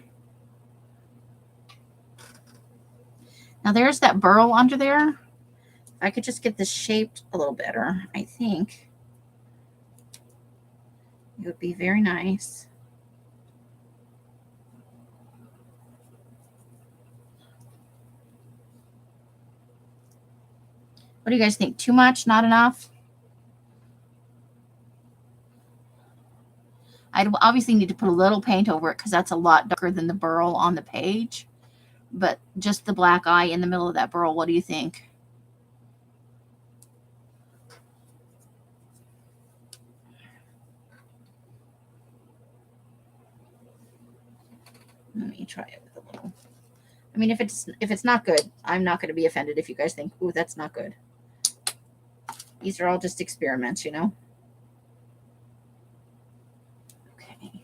Now there's that burl under there. If I could just get this shaped a little better, I think it would be very nice. What do you guys think? Too much? Not enough? I'd obviously need to put a little paint over it because that's a lot darker than the burl on the page. But just the black eye in the middle of that burl, what do you think? Let me try it with a little. I mean, if it's not good, I'm not going to be offended if you guys think, ooh, that's not good. These are all just experiments, you know? Okay.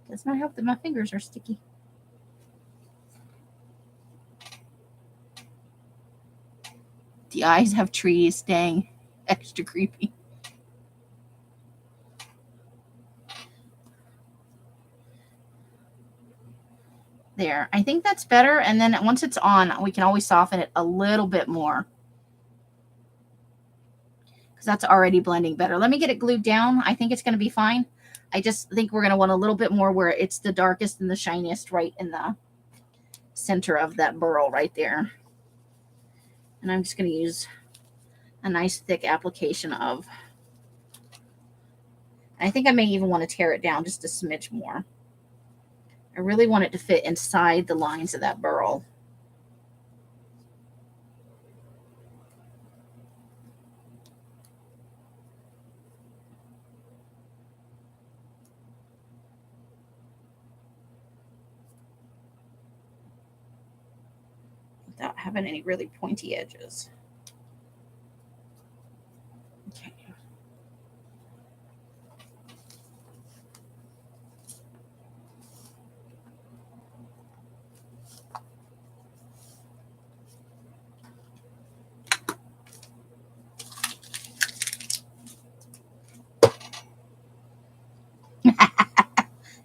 Does not help that my fingers are sticky. The eyes have trees. Dang. Extra creepy. There. I think that's better. And then once it's on, we can always soften it a little bit more. Because that's already blending better. Let me get it glued down. I think it's going to be fine. I just think we're going to want a little bit more where it's the darkest and the shiniest right in the center of that burl right there. And I'm just going to use a nice thick application of, I think I may even want to tear it down just a smidge more. I really want it to fit inside the lines of that burl. Without having any really pointy edges. Okay.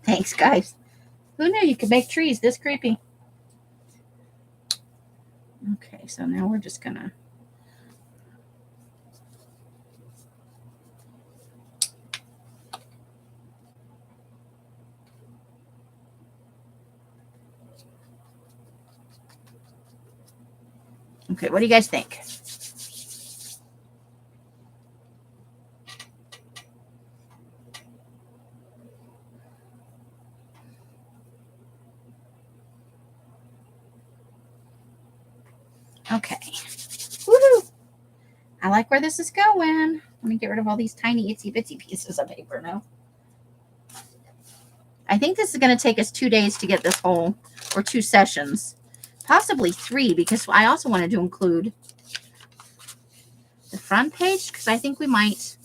Thanks, guys. Who knew you could make trees this creepy? Okay, so now we're just gonna okay, what do you guys think? Okay. Woohoo! I like where this is going. Let me get rid of all these tiny itsy bitsy pieces of paper now. I think this is going to take us 2 days to get this whole, or 2 sessions, possibly 3, because I also wanted to include the front page, because I think we might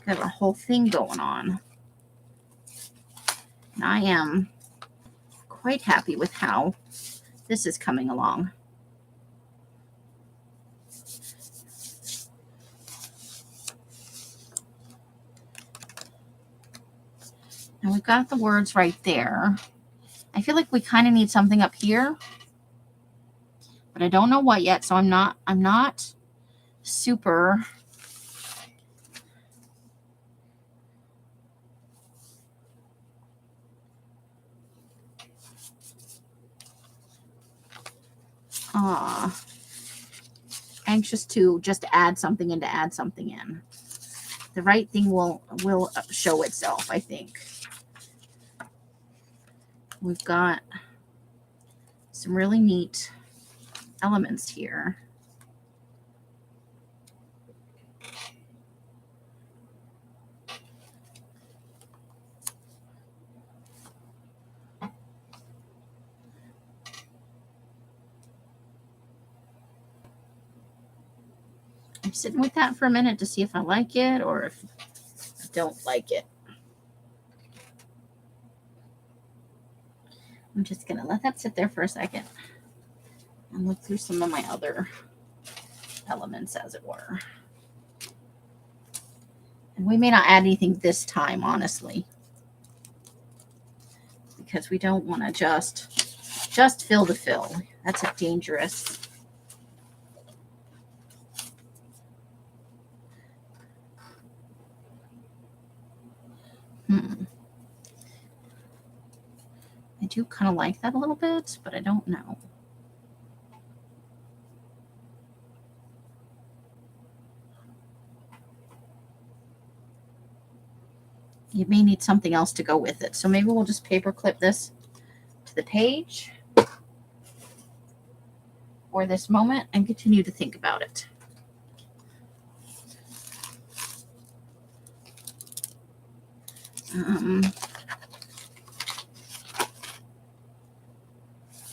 have a whole thing going on. And I am quite happy with how this is coming along. And we've got the words right there. I feel like we kind of need something up here, but I don't know what yet, so I'm not super anxious to just add something in to add something in. The right thing will show itself, I think. We've got some really neat elements here. I sitting with that for a minute to see if I like it or if I don't like it. I'm just going to let that sit there for a second and look through some of my other elements, as it were. And we may not add anything this time, honestly, because we don't want to just fill to fill. That's a dangerous. I do kind of like that a little bit, but I don't know. You may need something else to go with it. So maybe we'll just paper clip this to the page for this moment and continue to think about it.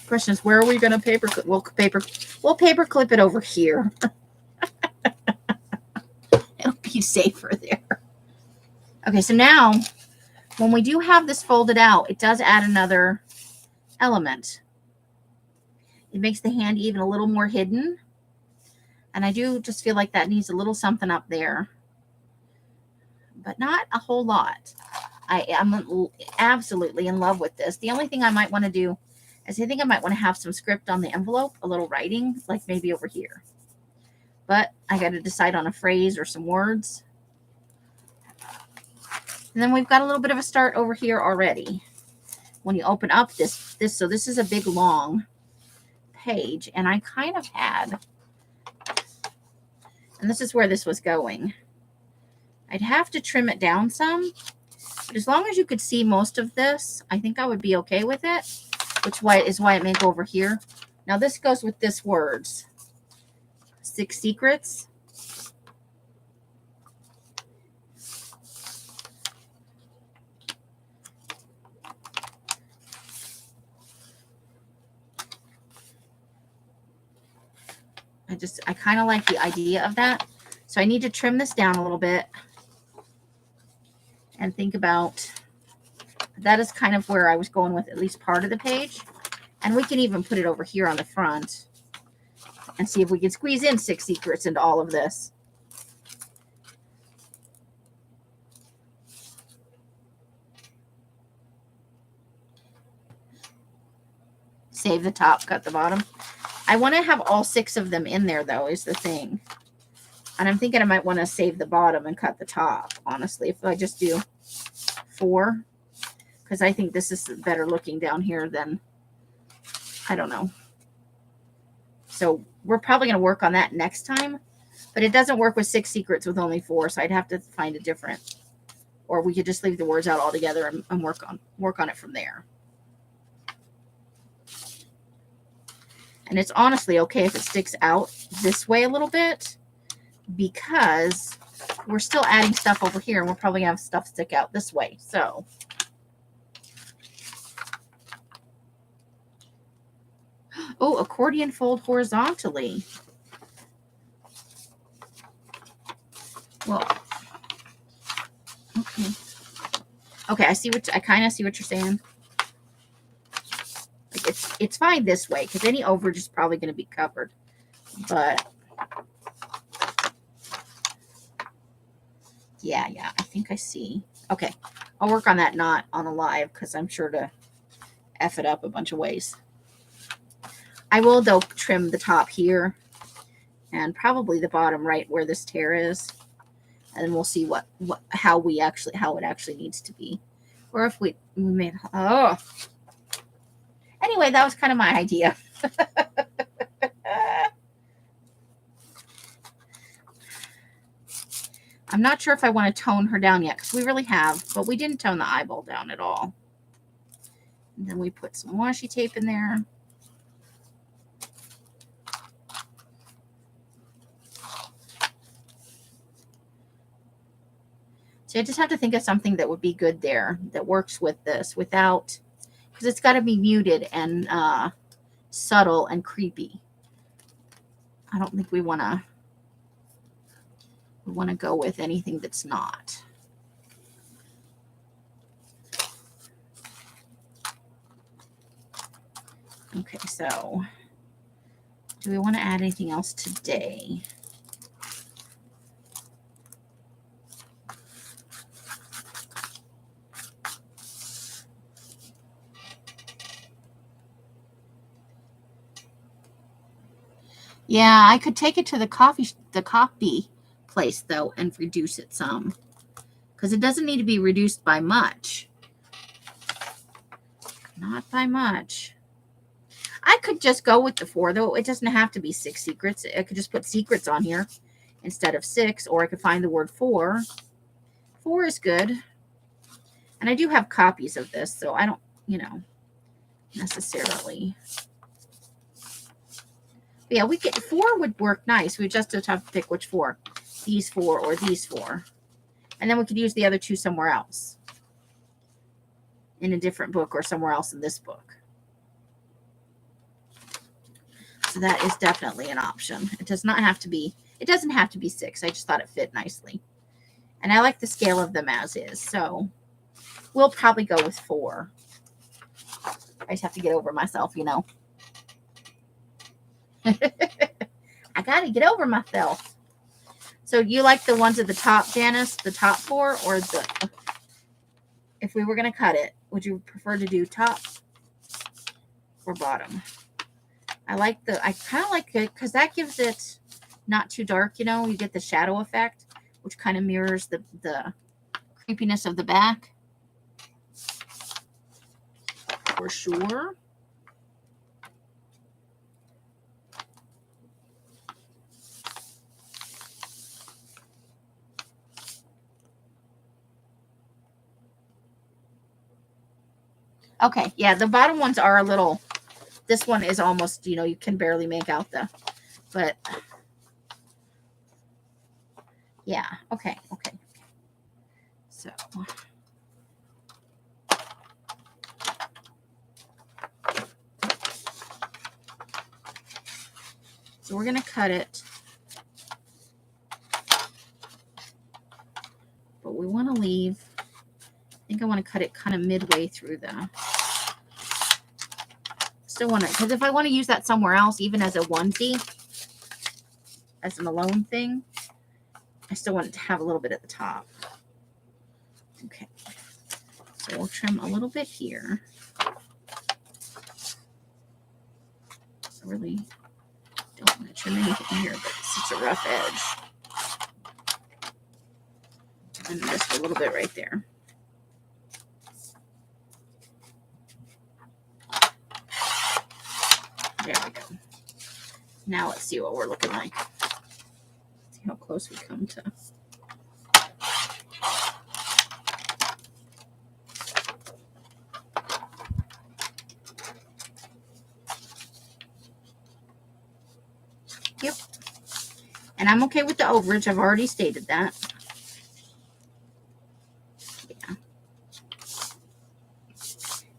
Question is, where are we going to paper clip? We'll paper clip it over here. It'll be safer there. Okay, so now when we do have this folded out, it does add another element. It makes the hand even a little more hidden. And I do just feel like that needs a little something up there, but not a whole lot. I'm absolutely in love with this. The only thing I might want to do is I think I might want to have some script on the envelope, a little writing, like maybe over here. But I got to decide on a phrase or some words. And then we've got a little bit of a start over here already. When you open up this, so this is a big long page, and I kind of had, and this is where this was going. I'd have to trim it down some, but as long as you could see most of this, I think I would be okay with it, which is why it may go over here. Now this goes with this words, 6 secrets. I kind of like the idea of that. So I need to trim this down a little bit and think about, that is kind of where I was going with at least part of the page. And we can even put it over here on the front and see if we can squeeze in 6 secrets into all of this. Save the top, cut the bottom. I want to have all 6 of them in there, though, is the thing. And I'm thinking I might want to save the bottom and cut the top, honestly, if I just do 4. Because I think this is better looking down here than, I don't know. So we're probably going to work on that next time. But it doesn't work with 6 secrets with only 4, so I'd have to find a different. Or we could just leave the words out altogether and work on it from there. And it's honestly okay if it sticks out this way a little bit, because we're still adding stuff over here and we're probably going to have stuff stick out this way. So oh, accordion fold horizontally. Well, okay. Okay, I kind of see what you're saying. Like it's fine this way because any overage is probably going to be covered. But yeah, I think I see. Okay, I'll work on that knot on the live because I'm sure to F it up a bunch of ways. I will, though, trim the top here and probably the bottom right where this tear is. And then we'll see how it actually needs to be. Or if we made, oh. Anyway, that was kind of my idea. I'm not sure if I want to tone her down yet because we really have, but we didn't tone the eyeball down at all. And then we put some washi tape in there. So I just have to think of something that would be good there that works with this without, because it's got to be muted and subtle and creepy. I don't think we want to. we want to go with anything that's not. Okay, so do we want to add anything else today? Yeah, I could take it to the coffee place though and reduce it some, because it doesn't need to be reduced by much. Not by much. I could just go with the 4 though. It doesn't have to be 6 secrets. I could just put secrets on here instead of 6, or I could find the word 4. 4 is good. And I do have copies of this, so I don't, necessarily. But yeah, we get 4 would work nice. We just have to pick which 4. These 4 or these 4. And then we could use the other 2 somewhere else. In a different book or somewhere else in this book. So that is definitely an option. It doesn't have to be 6. I just thought it fit nicely. And I like the scale of them as is. So we'll probably go with 4. I just have to get over myself, I got to get over myself. So you like the ones at the top, Janice? The top 4 or if we were going to cut it, would you prefer to do top or bottom? I kind of like it because that gives it not too dark, you get the shadow effect, which kind of mirrors the creepiness of the back. For sure. Okay, yeah, the bottom ones are a little, this one is almost, you can barely make out but yeah, okay. So we're going to cut it, but we want to leave, I think I want to cut it kind of midway through still want to, because if I want to use that somewhere else, even as a onesie, as an alone thing, I still want it to have a little bit at the top. Okay, so we'll trim a little bit here. I really don't want to trim anything here, but it's such a rough edge. And just a little bit right there. There we go. Now let's see what we're looking like. See how close we come to. Yep. And I'm okay with the overage. I've already stated that. Yeah.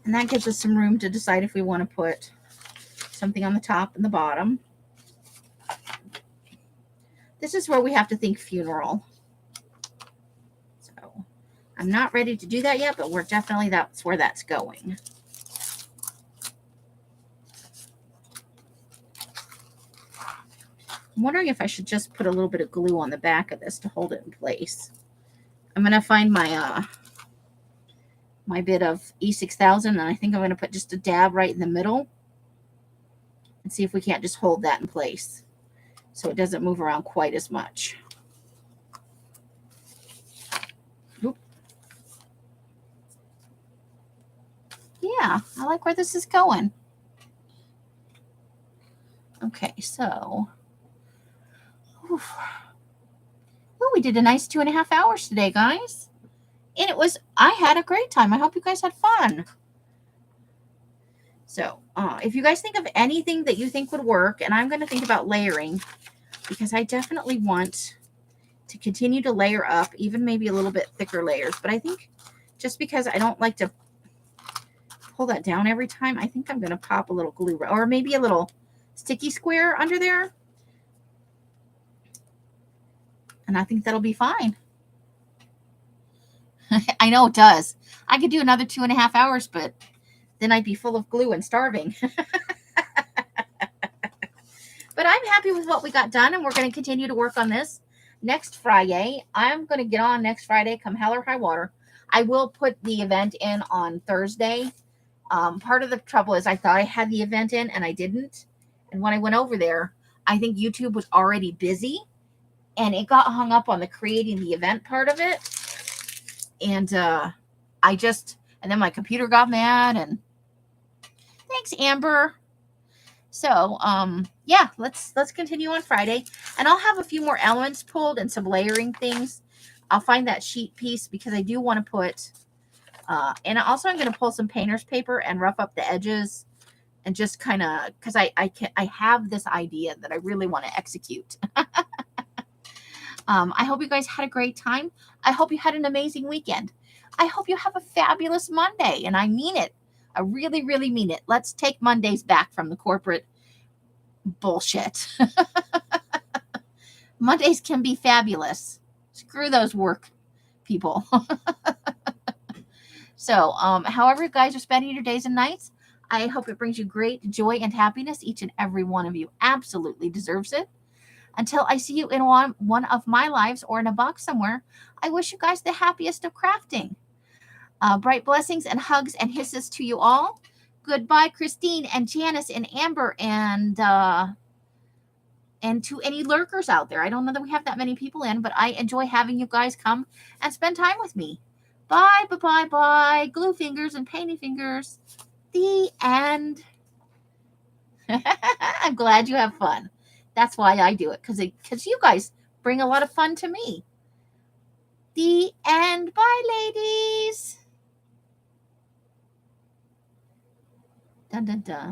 And that gives us some room to decide if we want to put something on the top and the bottom. This is where we have to think funeral. So I'm not ready to do that yet, but we're definitely, that's where that's going. I'm wondering if I should just put a little bit of glue on the back of this to hold it in place. I'm going to find my my bit of E6000, and I think I'm going to put just a dab right in the middle and see if we can't just hold that in place so it doesn't move around quite as much. Oop. Yeah, I like where this is going. Okay, so we did a nice 2.5 hours today, guys. And I had a great time. I hope you guys had fun. So if you guys think of anything that you think would work, and I'm going to think about layering, because I definitely want to continue to layer up, even maybe a little bit thicker layers. But I think just because I don't like to pull that down every time, I think I'm going to pop a little glue, or maybe a little sticky square under there. And I think that'll be fine. I know it does. I could do another 2.5 hours, but then I'd be full of glue and starving. But I'm happy with what we got done, and we're going to continue to work on this next Fri-Yay. I'm going to get on next Friday, come hell or high water. I will put the event in on Thursday. Part of the trouble is I thought I had the event in, and I didn't. And when I went over there, I think YouTube was already busy, and it got hung up on the creating the event part of it. And and then my computer got mad, and thanks, Amber. So, yeah, let's continue on Friday, and I'll have a few more elements pulled and some layering things. I'll find that sheet piece because I do want to put, and also I'm going to pull some painter's paper and rough up the edges, and just kind of, because I have this idea that I really want to execute. I hope you guys had a great time. I hope you had an amazing weekend. I hope you have a fabulous Monday, and I mean it. I really, really mean it. Let's take Mondays back from the corporate bullshit. Mondays can be fabulous. Screw those work people. So, however you guys are spending your days and nights, I hope it brings you great joy and happiness. Each and every one of you absolutely deserves it. Until I see you in one of my lives or in a box somewhere, I wish you guys the happiest of crafting. Bright blessings and hugs and hisses to you all. Goodbye, Christine and Janice and Amber and to any lurkers out there. I don't know that we have that many people in, but I enjoy having you guys come and spend time with me. Bye, bye, bye, bye. Glue fingers and painty fingers. The end. I'm glad you have fun. That's why I do it, because you guys bring a lot of fun to me. The end. Bye, ladies. Dun, dun, dun.